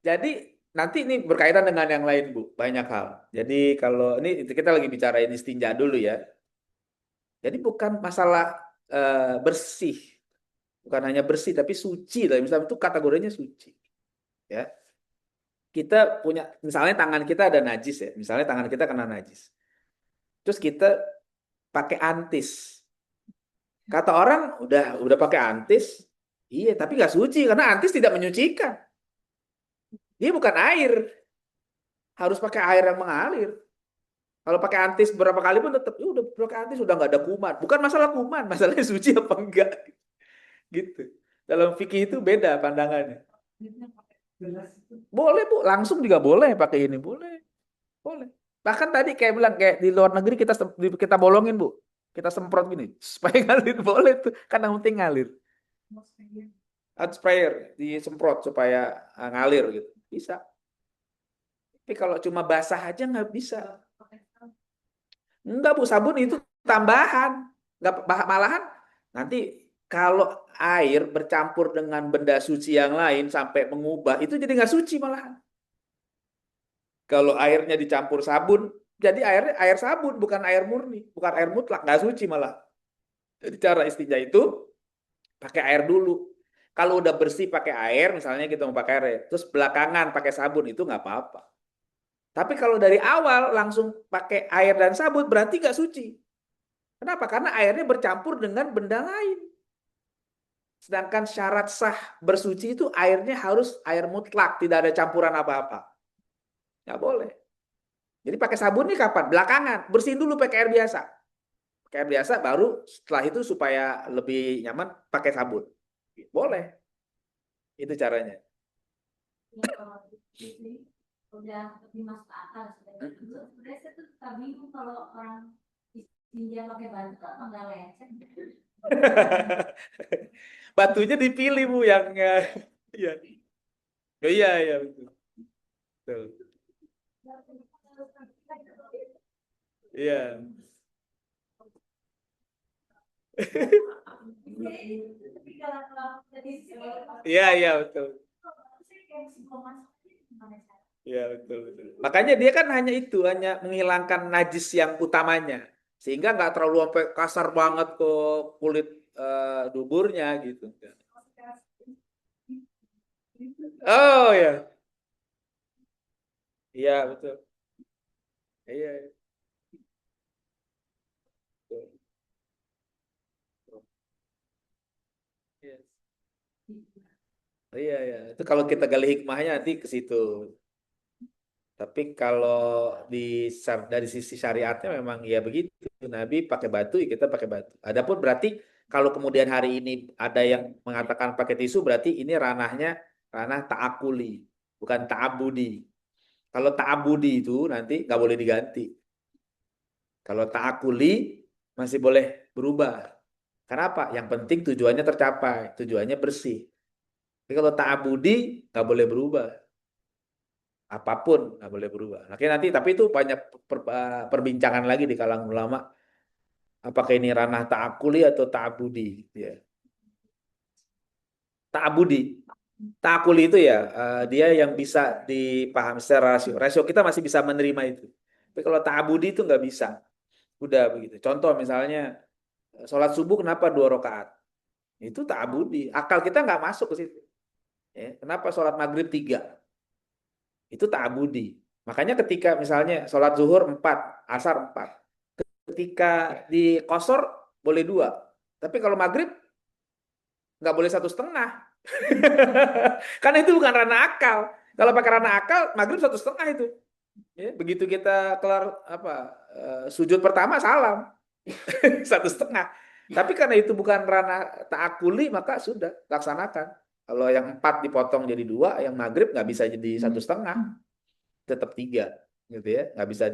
Jadi nanti ini berkaitan dengan yang lain, Bu. Banyak hal. Jadi kalau ini kita lagi bicarain istinja dulu ya. Jadi bukan masalah bersih, bukan hanya bersih tapi suci. Lah. Misalnya itu kategorinya suci. Ya, kita punya misalnya tangan kita ada najis ya. Misalnya tangan kita kena najis. Terus kita pakai antis. Kata orang udah pakai antis, iya tapi nggak suci karena antis tidak menyucikan. Dia bukan air, harus pakai air yang mengalir. Kalau pakai antis berapa kali pun tetap, ya udah pakai antis udah nggak ada kuman. Bukan masalah kuman, masalahnya suci apa enggak. Gitu. Dalam fikih itu beda pandangannya. Boleh Bu, langsung juga boleh pakai ini, boleh, boleh. Bahkan tadi kayak bilang kayak di luar negeri kita bolongin Bu, kita semprot gini supaya ngalir boleh tuh, karena penting ngalir. Out sprayer disemprot supaya ngalir gitu, bisa. Tapi kalau cuma basah aja nggak bisa. Enggak Bu, sabun itu tambahan. Enggak, malahan nanti kalau air bercampur dengan benda suci yang lain sampai mengubah, itu jadi nggak suci malahan. Kalau airnya dicampur sabun, jadi airnya air sabun, bukan air murni, bukan air mutlak, nggak suci malah. Jadi cara istinja itu pakai air dulu. Kalau udah bersih pakai air, misalnya kita mau pakai air, terus belakangan pakai sabun itu nggak apa-apa. Tapi kalau dari awal langsung pakai air dan sabun berarti nggak suci. Kenapa? Karena airnya bercampur dengan benda lain. Sedangkan syarat sah bersuci itu airnya harus air mutlak, tidak ada campuran apa-apa. Nggak boleh. Jadi pakai sabun nih kapan? Belakangan. Bersihin dulu pakai air biasa. Pakai air biasa baru setelah itu supaya lebih nyaman pakai sabun. Boleh. Itu caranya. Ya, kalau di sini udah lebih masuk akal sebenarnya. Sebenarnya saya tuh suka bingung kalau orang istinja pakai batu atau nggak lecet. Batunya dipilih Bu yang iya. Oh, iya iya betul. Betul. Iya. Iya iya betul. Iya betul betul. Makanya dia kan hanya itu, hanya menghilangkan najis yang utamanya, sehingga nggak terlalu sampai kasar banget ke kulit duburnya gitu. Oh ya, iya betul. Iya. Betul. Iya. Iya ya. Itu kalau kita gali hikmahnya nanti ke situ. Tapi kalau di dari sisi syariatnya memang ya begitu. Nabi pakai batu, ya kita pakai batu. Adapun berarti kalau kemudian hari ini ada yang mengatakan pakai tisu, berarti ini ranahnya ranah ta'akuli, bukan ta'abudi. Kalau ta'abudi itu nanti nggak boleh diganti. Kalau ta'akuli masih boleh berubah. Kenapa? Yang penting tujuannya tercapai, tujuannya bersih. Tapi kalau ta'abudi nggak boleh berubah. Apapun nggak boleh berubah. Oke nanti tapi itu banyak perbincangan lagi di kalangan ulama. Apakah ini ranah ta'akuli atau ta'abudi? Ya. Ta'abudi. Ta'akuli itu ya dia yang bisa dipahami secara rasio. Rasio kita masih bisa menerima itu. Tapi kalau ta'abudi itu nggak bisa. Udah begitu. Contoh misalnya sholat subuh kenapa 2 rakaat? Itu ta'abudi. Akal kita nggak masuk ke situ. Ya. Kenapa sholat maghrib 3? Itu ta'abudi. Makanya ketika misalnya sholat zuhur 4, asar 4. Ketika di kosor boleh 2. Tapi kalau maghrib nggak boleh 1,5. Karena itu bukan ranah akal. Kalau pakai ranah akal, maghrib 1,5 itu. Ya, begitu kita kelar apa sujud pertama salam 1,5. Tapi karena itu bukan ranah ta'akuli maka sudah laksanakan. Kalau yang 4 dipotong jadi 2, yang maghrib nggak bisa jadi 1,5, tetap 3, gitu ya. Nggak bisa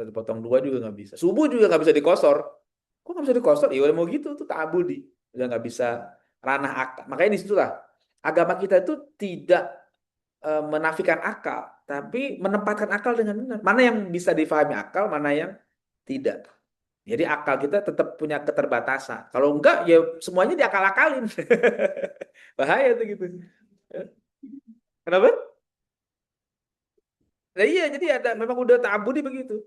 dipotong 2 juga nggak bisa. Subuh juga nggak bisa dikosor. Kok nggak bisa dikosor? Ya udah mau gitu tuh ta'abudi. Udah nggak bisa ranah akal. Makanya disitulah agama kita itu tidak menafikan akal, tapi menempatkan akal dengan benar. Mana yang bisa difahami akal, mana yang tidak. Jadi akal kita tetap punya keterbatasan. Kalau enggak, ya semuanya diakal-akalin. Bahaya tuh gitu. Kenapa? Nah iya, jadi ada memang udah tabuni begitu.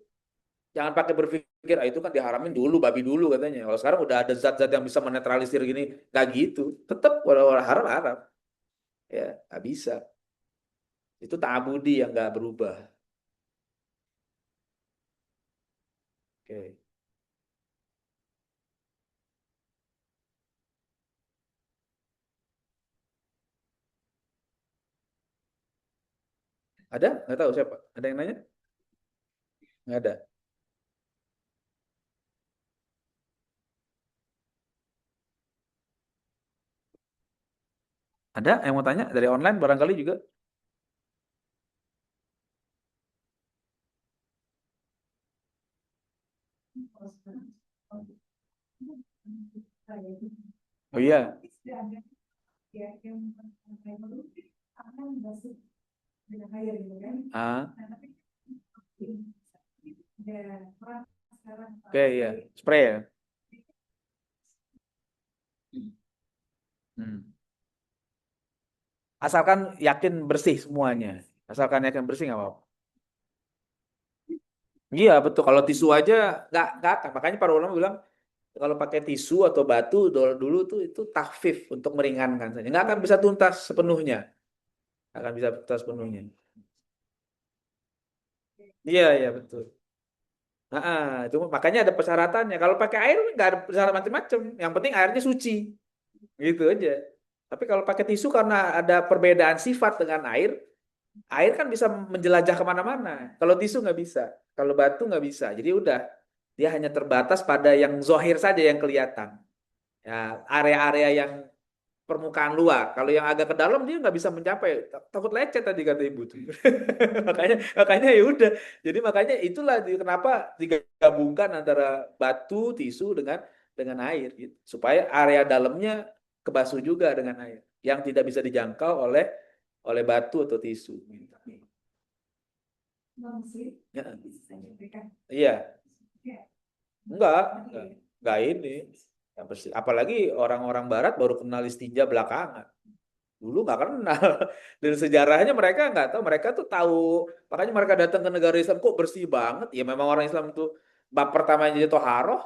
Jangan pakai berpikir, ah itu kan diharamin dulu, babi dulu katanya. Kalau sekarang udah ada zat-zat yang bisa menetralisir gini, nggak gitu. Tetap walau haram haram, ya nggak bisa. Itu tabudi yang nggak berubah. Oke, ada? Nggak tahu siapa? Ada yang nanya? Nggak ada. Ada yang mau tanya dari online barangkali juga? Oh iya. Ya, yang akan masuk dengan air gitu kan. Ah, Nah, tapi ada orang sekarang oke iya. Spray ya. Hmm. Asalkan yakin bersih semuanya. Asalkan yakin bersih nggak apa-apa. Iya betul. Kalau tisu aja nggak akan. Makanya para ulama bilang kalau pakai tisu atau batu dulu dulu tuh itu tahfif untuk meringankan saja. Nggak akan bisa tuntas sepenuhnya. Nggak akan bisa tuntas sepenuhnya. Iya iya betul. Itu makanya ada persyaratannya. Kalau pakai air nggak ada persyaratan macam-macam. Yang penting airnya suci, gitu aja. Tapi kalau pakai tisu karena ada perbedaan sifat dengan air, air kan bisa menjelajah kemana-mana. Kalau tisu nggak bisa, kalau batu nggak bisa. Jadi udah, dia hanya terbatas pada yang zohir saja yang kelihatan. Ya, area-area yang permukaan luar. Kalau yang agak ke dalam dia nggak bisa mencapai. Takut lecet tadi kata ibu tuh. makanya makanya ya udah. Jadi makanya itulah kenapa digabungkan antara batu, tisu dengan air gitu. Supaya area dalamnya kebasuh juga dengan air yang tidak bisa dijangkau oleh batu atau tisu. Gitu. masih Ya, bisa menyampaikan. iya, Ya, enggak, enggak ini. Yang apalagi orang-orang Barat baru kenal istinja belakangan. Dulu nggak kenal. Dan sejarahnya mereka nggak tahu. Mereka tuh tahu. Makanya mereka datang ke negara Islam kok bersih banget. Ya memang orang Islam tuh bab pertamanya jadi toharoh.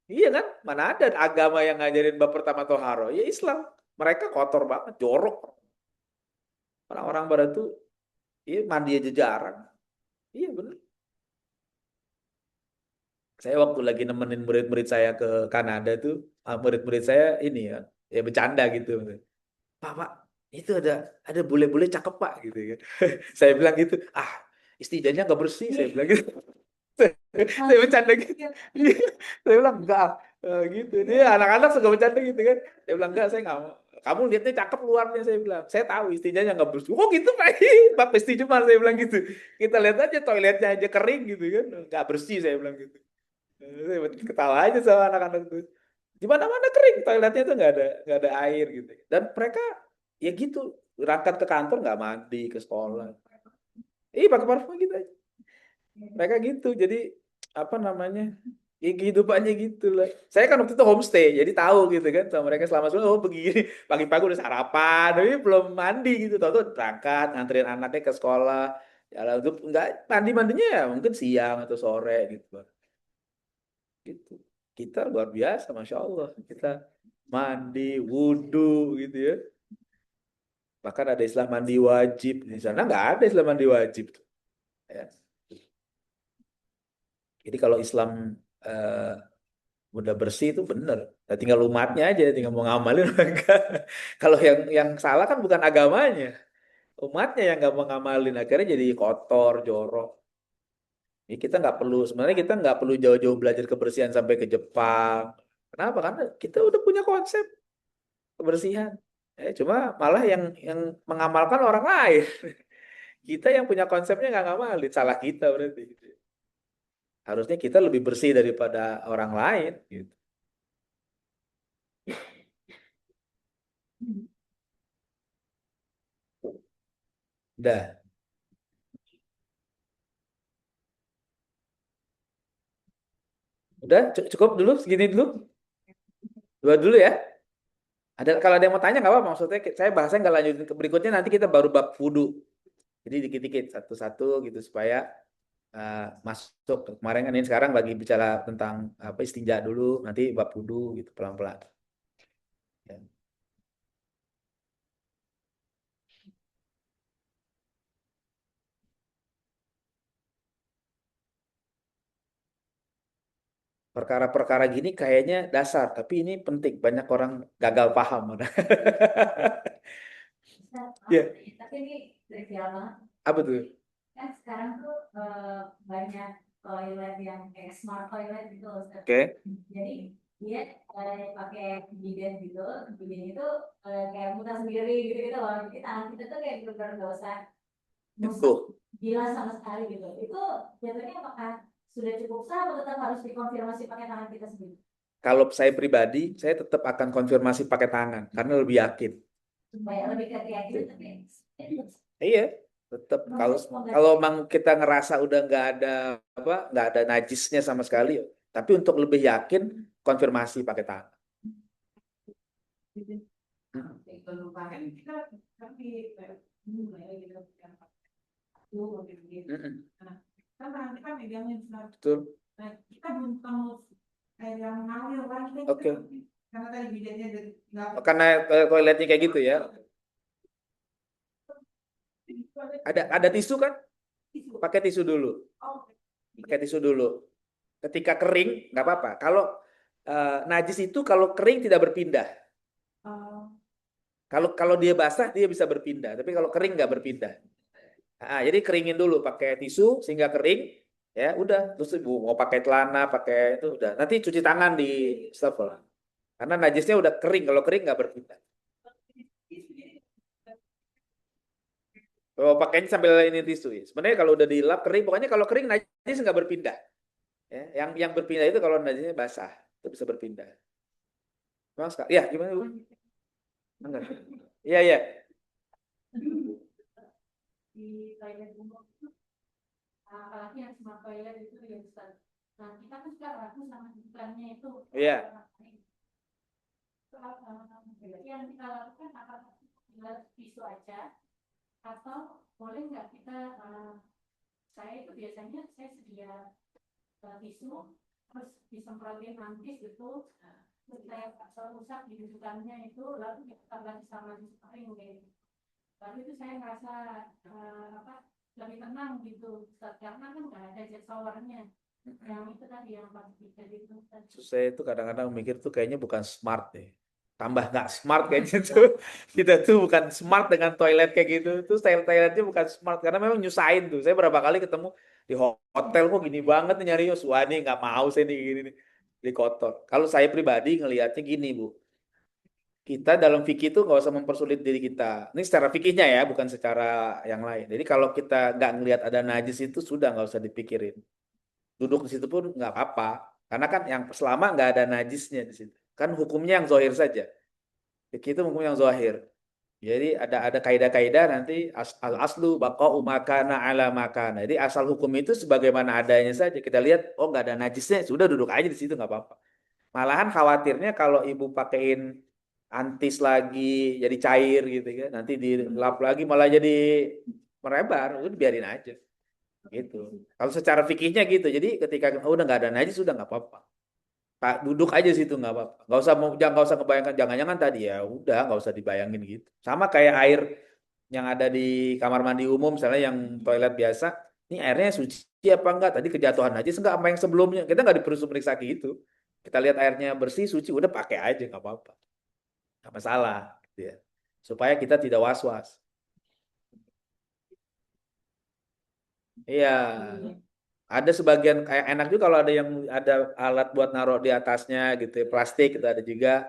Iya kan? Mana ada agama yang ngajarin bab pertama toharoh? Ya Islam. Mereka kotor banget, jorok. Orang-orang Barat tuh iya mandi aja jarang. Iya bener. Saya waktu lagi nemenin murid-murid saya ke Kanada tuh, murid-murid saya ini ya bercanda gitu. Pak, Pak, itu ada bule-bule cakep Pak gitu kan. Saya bilang gitu, ah istilahnya nggak bersih, saya bilang gitu. Saya bercanda gitu. Saya bilang enggak, gitu. Dia anak-anak suka bercanda gitu kan. Saya bilang enggak, saya nggak mau. Kamu lihatnya cakep luarnya, saya bilang. Saya tahu istilahnya nggak bersih. Oh gitu Pak, Pak pasti cuma saya bilang gitu. Kita lihat aja toiletnya aja kering gitu kan, nggak bersih saya bilang gitu. Saya ketawa aja sama anak-anak tuh. Di mana-mana kering toiletnya tuh nggak ada air gitu. Dan mereka ya gitu berangkat ke kantor nggak mandi ke sekolah. Pakai parfum gitu aja. Mereka gitu. Jadi apa namanya? Ya kehidupannya gitu lah. Saya kan waktu itu homestay, jadi tahu gitu kan sama mereka selama sebulan, oh begini, pagi-pagi udah sarapan, tapi belum mandi gitu. Tahu-tahu berangkat, nganterin anaknya ke sekolah. Ya lah, untuk nggak mandi-mandinya ya mungkin siang atau sore gitu. Gitu. Kita luar biasa, Masya Allah. Kita mandi, wudhu gitu ya. Bahkan ada istilah mandi wajib. Di sana nggak ada istilah mandi wajib. Ya. Jadi kalau Islam eh, udah bersih itu benar. Nah, tinggal umatnya aja, tinggal mau ngamalin apa enggak. Kalau yang salah kan bukan agamanya. Umatnya yang nggak mau ngamalin. Akhirnya jadi kotor, jorok. Ya, kita nggak perlu, sebenarnya kita nggak perlu jauh-jauh belajar kebersihan sampai ke Jepang. Kenapa? Karena kita udah punya konsep kebersihan. Cuma malah yang mengamalkan orang lain. Kita yang punya konsepnya nggak ngamalin, salah kita berarti. Harusnya kita lebih bersih daripada orang lain. Gitu. Udah. Udah cukup dulu, segini dulu. Dua dulu ya. Ada kalau ada yang mau tanya nggak apa-apa. Maksudnya saya bahasanya nggak lanjutin ke berikutnya, nanti kita baru bab wudu. Jadi dikit-dikit satu-satu gitu supaya masuk. Kemarin kan ini sekarang lagi bicara tentang apa istinja dulu, nanti bab wudu gitu pelan-pelan. Ya. Perkara-perkara gini kayaknya dasar, tapi ini penting. Banyak orang gagal paham. Ya, Tapi ini trivial banget. apa tuh? Kan sekarang tuh banyak toilet yang kayak smart toilet gitu loh, Ustaz. Oke, Jadi dia pakai bidet gitu, bidet itu kayak muter sendiri gitu gitu loh. Jadi tangan kita tuh kayak benar-benar nggak usah itu. bilas sama sekali gitu. Itu jatuhnya apakah sudah cukup sah atau tetap harus dikonfirmasi pakai tangan kita sendiri? Kalau saya pribadi, saya tetap akan konfirmasi pakai tangan karena lebih yakin. Supaya lebih ke keyakinan tapi Iya, tetap kalau kalau memang kita ngerasa udah nggak ada apa, nggak ada najisnya sama sekali, tapi untuk lebih yakin konfirmasi pakai tangan. Mm-mm. Betul. Oke. Karena toiletnya kayak gitu ya. Ada tisu kan? Pakai tisu dulu. Pakai tisu dulu. Ketika kering nggak apa-apa. Kalau najis itu kalau kering tidak berpindah. Kalau kalau dia basah dia bisa berpindah, tapi kalau kering nggak berpindah. Jadi keringin dulu pakai tisu sehingga kering, ya udah. Terus ibu mau pakai celana, pakai itu udah. Nanti cuci tangan di stafel. Karena najisnya udah kering. Kalau kering nggak berpindah. Kalau pakainya sambil ini tisu ya. Sebenarnya kalau udah dilap kering, pokoknya kalau kering najis nggak berpindah. Ya, yang berpindah itu kalau najisnya basah, itu bisa berpindah. Mas, ya gimana Bu? Enggak. Iya, iya. di toilet umum apalagi yang smart toilet itu ya Ustaz. Nah kita kan suka ragu sama iklannya itu. Iya. Yang kita lakukan apakah tinggal tisu aja atau boleh nggak kita saya itu biasanya saya sedia tisu terus disemprotin mantis gitu terus saya rusak di rujukannya itu lalu kita ganti sama tisu kering kayak gitu. Lalu itu saya merasa apa lebih tenang gitu karena kan nggak ada jet showernya yang itu tadi yang pasti gitu. Saya itu kadang-kadang mikir tuh kayaknya bukan smart deh. Tambah nggak smart kayaknya tuh. Kita tuh bukan smart dengan toilet kayak gitu. Tuh style toiletnya bukan smart karena memang nyusahin tuh. Saya berapa kali ketemu di hotel kok gini banget nih nyari Wah nih nggak mau saya nih gini nih. Di kotor. Kalau saya pribadi ngelihatnya gini Bu. Kita dalam fikih itu nggak usah mempersulit diri kita. Ini secara fikihnya ya, bukan secara yang lain. Jadi kalau kita nggak ngelihat ada najis itu sudah nggak usah dipikirin. Duduk di situ pun nggak apa-apa. Karena kan yang selama nggak ada najisnya di situ. Kan hukumnya yang zohir saja. Fikih itu hukum yang zohir. Jadi ada kaidah-kaidah nanti al aslu baqa'u makana ala makana. Jadi asal hukum itu sebagaimana adanya saja. Kita lihat oh nggak ada najisnya, sudah duduk aja di situ nggak apa-apa. Malahan khawatirnya kalau ibu pakein antis lagi jadi cair gitu kan, nanti dilap lagi malah jadi merebar, udah biarin aja gitu. Kalau secara fikihnya gitu, jadi ketika udah nggak ada najis sudah nggak apa-apa. Pak duduk aja situ nggak apa-apa. Nggak usah ngebayangkan jangan-jangan tadi ya udah nggak usah dibayangin gitu. Sama kayak air yang ada di kamar mandi umum misalnya yang toilet biasa, ini airnya suci apa enggak? Tadi kejatuhan najis enggak sama yang sebelumnya. Kita nggak perlu meriksa gitu. Kita lihat airnya bersih, suci, udah pakai aja nggak apa-apa. Nggak masalah gitu ya. Supaya kita tidak was-was. Iya, ada sebagian kayak enak juga kalau ada yang ada alat buat naruh di atasnya gitu ya, plastik itu ada juga.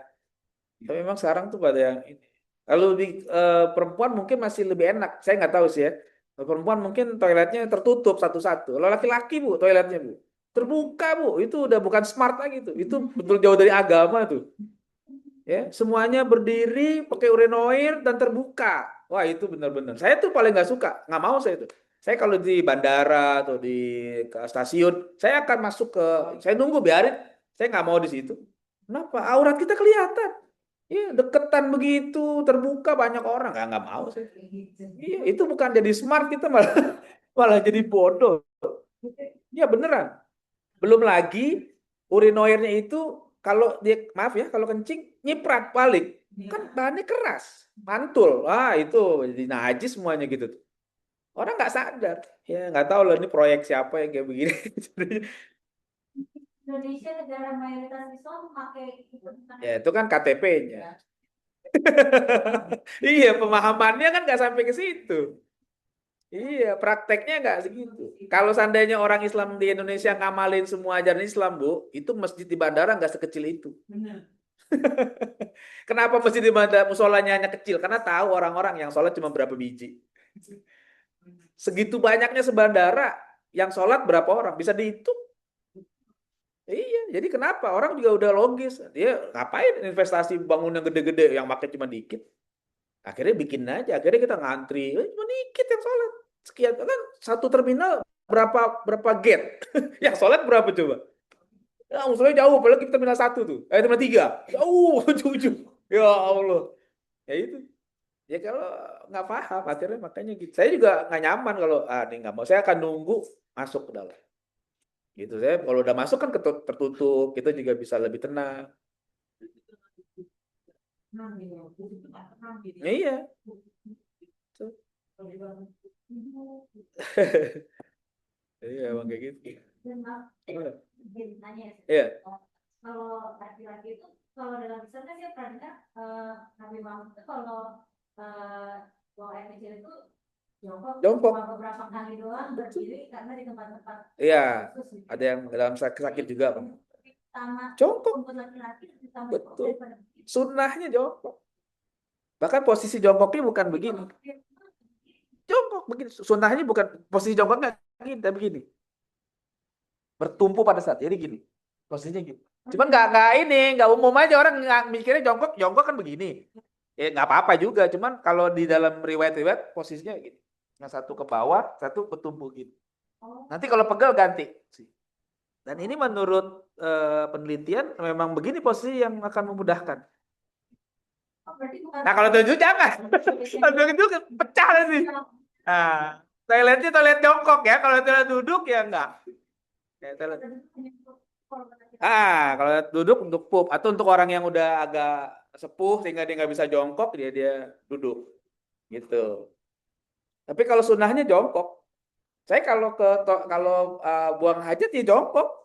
Tapi memang sekarang tuh pada yang ini. Kalau di perempuan mungkin masih lebih enak. Saya nggak tahu sih ya. Kalau perempuan mungkin toiletnya tertutup satu-satu. Kalau laki-laki Bu, toiletnya Bu. Terbuka Bu, itu udah bukan smart lagi tuh. Itu betul jauh dari agama tuh. Ya, semuanya berdiri pakai urinoir dan terbuka. Wah, itu benar-benar. Saya tuh paling nggak suka, nggak mau saya itu. Saya kalau di bandara atau di ke stasiun, saya akan masuk ke, saya nunggu biarin, saya nggak mau di situ. Kenapa? Aurat kita kelihatan. Iya, deketan begitu, terbuka banyak orang, nggak mau saya. Iya, itu bukan jadi smart, kita malah malah jadi bodoh. Iya beneran. Belum lagi urinoirnya itu kalau dia maaf ya kalau kencing nyiprat balik kan bahannya keras, mantul. Ah itu jadi najis semuanya gitu tuh. Orang nggak sadar. Ya nggak tahu loh ini proyek siapa yang kayak begini. Indonesia negara mayoritas Islam memakai itu Ya itu kan KTP-nya. Iya pemahamannya kan nggak sampai ke situ. Iya, prakteknya nggak segitu. Kalau seandainya orang Islam di Indonesia ngamalin semua ajaran Islam, Bu, itu masjid di bandara nggak sekecil itu. Kenapa masjid di bandara musolanya hanya kecil? Karena tahu orang-orang yang sholat cuma berapa biji. Segitu banyaknya sebandara, yang sholat berapa orang? Bisa dihitung. Iya, jadi kenapa? Orang juga udah logis. Dia ngapain investasi bangun yang gede-gede yang pakai cuma dikit? Akhirnya bikin aja. Akhirnya kita ngantri. Cuma dikit yang sholat. Sekian kan satu terminal berapa berapa gate? Yang sholat berapa coba? Ya, musolanya jauh. Apalagi kita terminal satu tuh. Terminal tiga. Jauh, ujung-ujung. Ya Allah. Ya itu. Ya kalau nggak paham akhirnya makanya gitu. Saya juga nggak nyaman kalau ini nggak mau. Saya akan nunggu masuk ke dalam. Gitu saya kalau udah masuk kan tertutup, kita juga bisa lebih tenang. Ya, iya. Iya, emang kayak gitu. Iya. Kalau laki-laki itu kalau dalam Islam kan dia pernah Nabi Muhammad itu kalau buang air kecil itu Jongkok. beberapa kali doang berdiri karena di tempat-tempat Iya, ada yang dalam sakit juga, Bang. Jongkok. untuk laki-laki Betul. Sunnahnya jongkok. Bahkan posisi jongkoknya bukan begini. Jongkok begini. Sunnahnya bukan posisi jongkoknya gini, tapi begini. Bertumpu pada saat. Jadi gini. Posisinya gitu. Cuman nggak umum aja orang nggak mikirnya jongkok kan begini. Ya nggak apa-apa juga. Cuman kalau di dalam riwayat-riwayat posisinya gini. Yang satu ke bawah, satu bertumpu gitu. Nanti kalau pegel ganti. Dan ini menurut penelitian memang begini posisi yang akan memudahkan. Nah kalau tujuh jangan. Kalau tujuh pecah nanti. Nah, toiletnya toilet jongkok ya. Kalau toilet duduk ya enggak. Ya, toilet. Kalau duduk untuk pup atau untuk orang yang udah agak sepuh sehingga dia nggak bisa jongkok dia duduk gitu. Tapi kalau sunnahnya jongkok. Saya kalau buang hajat ya jongkok.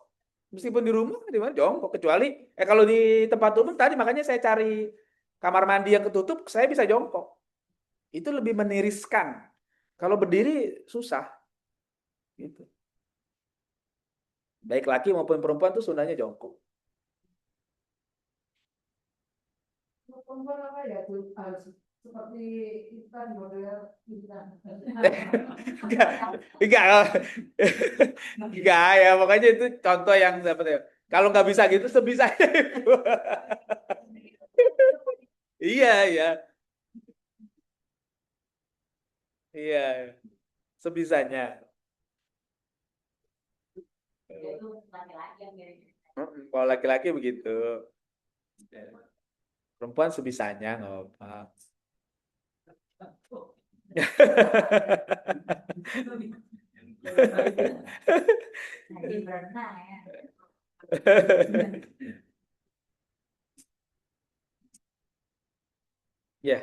Meskipun di rumah di mana jongkok kecuali kalau di tempat umum tadi makanya saya cari kamar mandi yang ketutup saya bisa jongkok. Itu lebih meniriskan. Kalau berdiri susah gitu. Baik laki maupun perempuan tuh sunnahnya jongkok. Perempuan apa ya tuh harus seperti ikan model ikan. Enggak ya, makanya itu contoh yang dapat ya. Kalau nggak bisa gitu sebisanya. Iya, iya. Iya, sebisanya. Kalau laki-laki begitu. Perempuan sebisanya nggak apa-apa. Ya,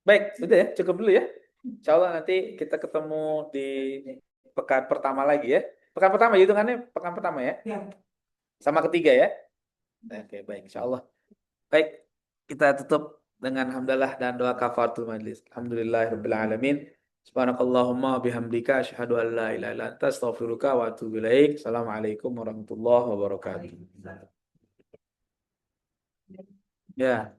baik, udah ya, cukup dulu ya. Insya Allah nanti kita ketemu di pekan pertama lagi ya. Pekan pertama hitungannya pekan pertama ya. Sama ketiga ya. Oke, baik, Insya Allah. Baik, kita tutup dengan hamdalah dan doa kafaratul majlis. Alhamdulillahirabbil alamin. Subhanakallahumma bihamdika asyhadu an la ilaha illa anta astaghfiruka wa atubu ilaik. Assalamualaikum warahmatullahi wabarakatuh. Ya,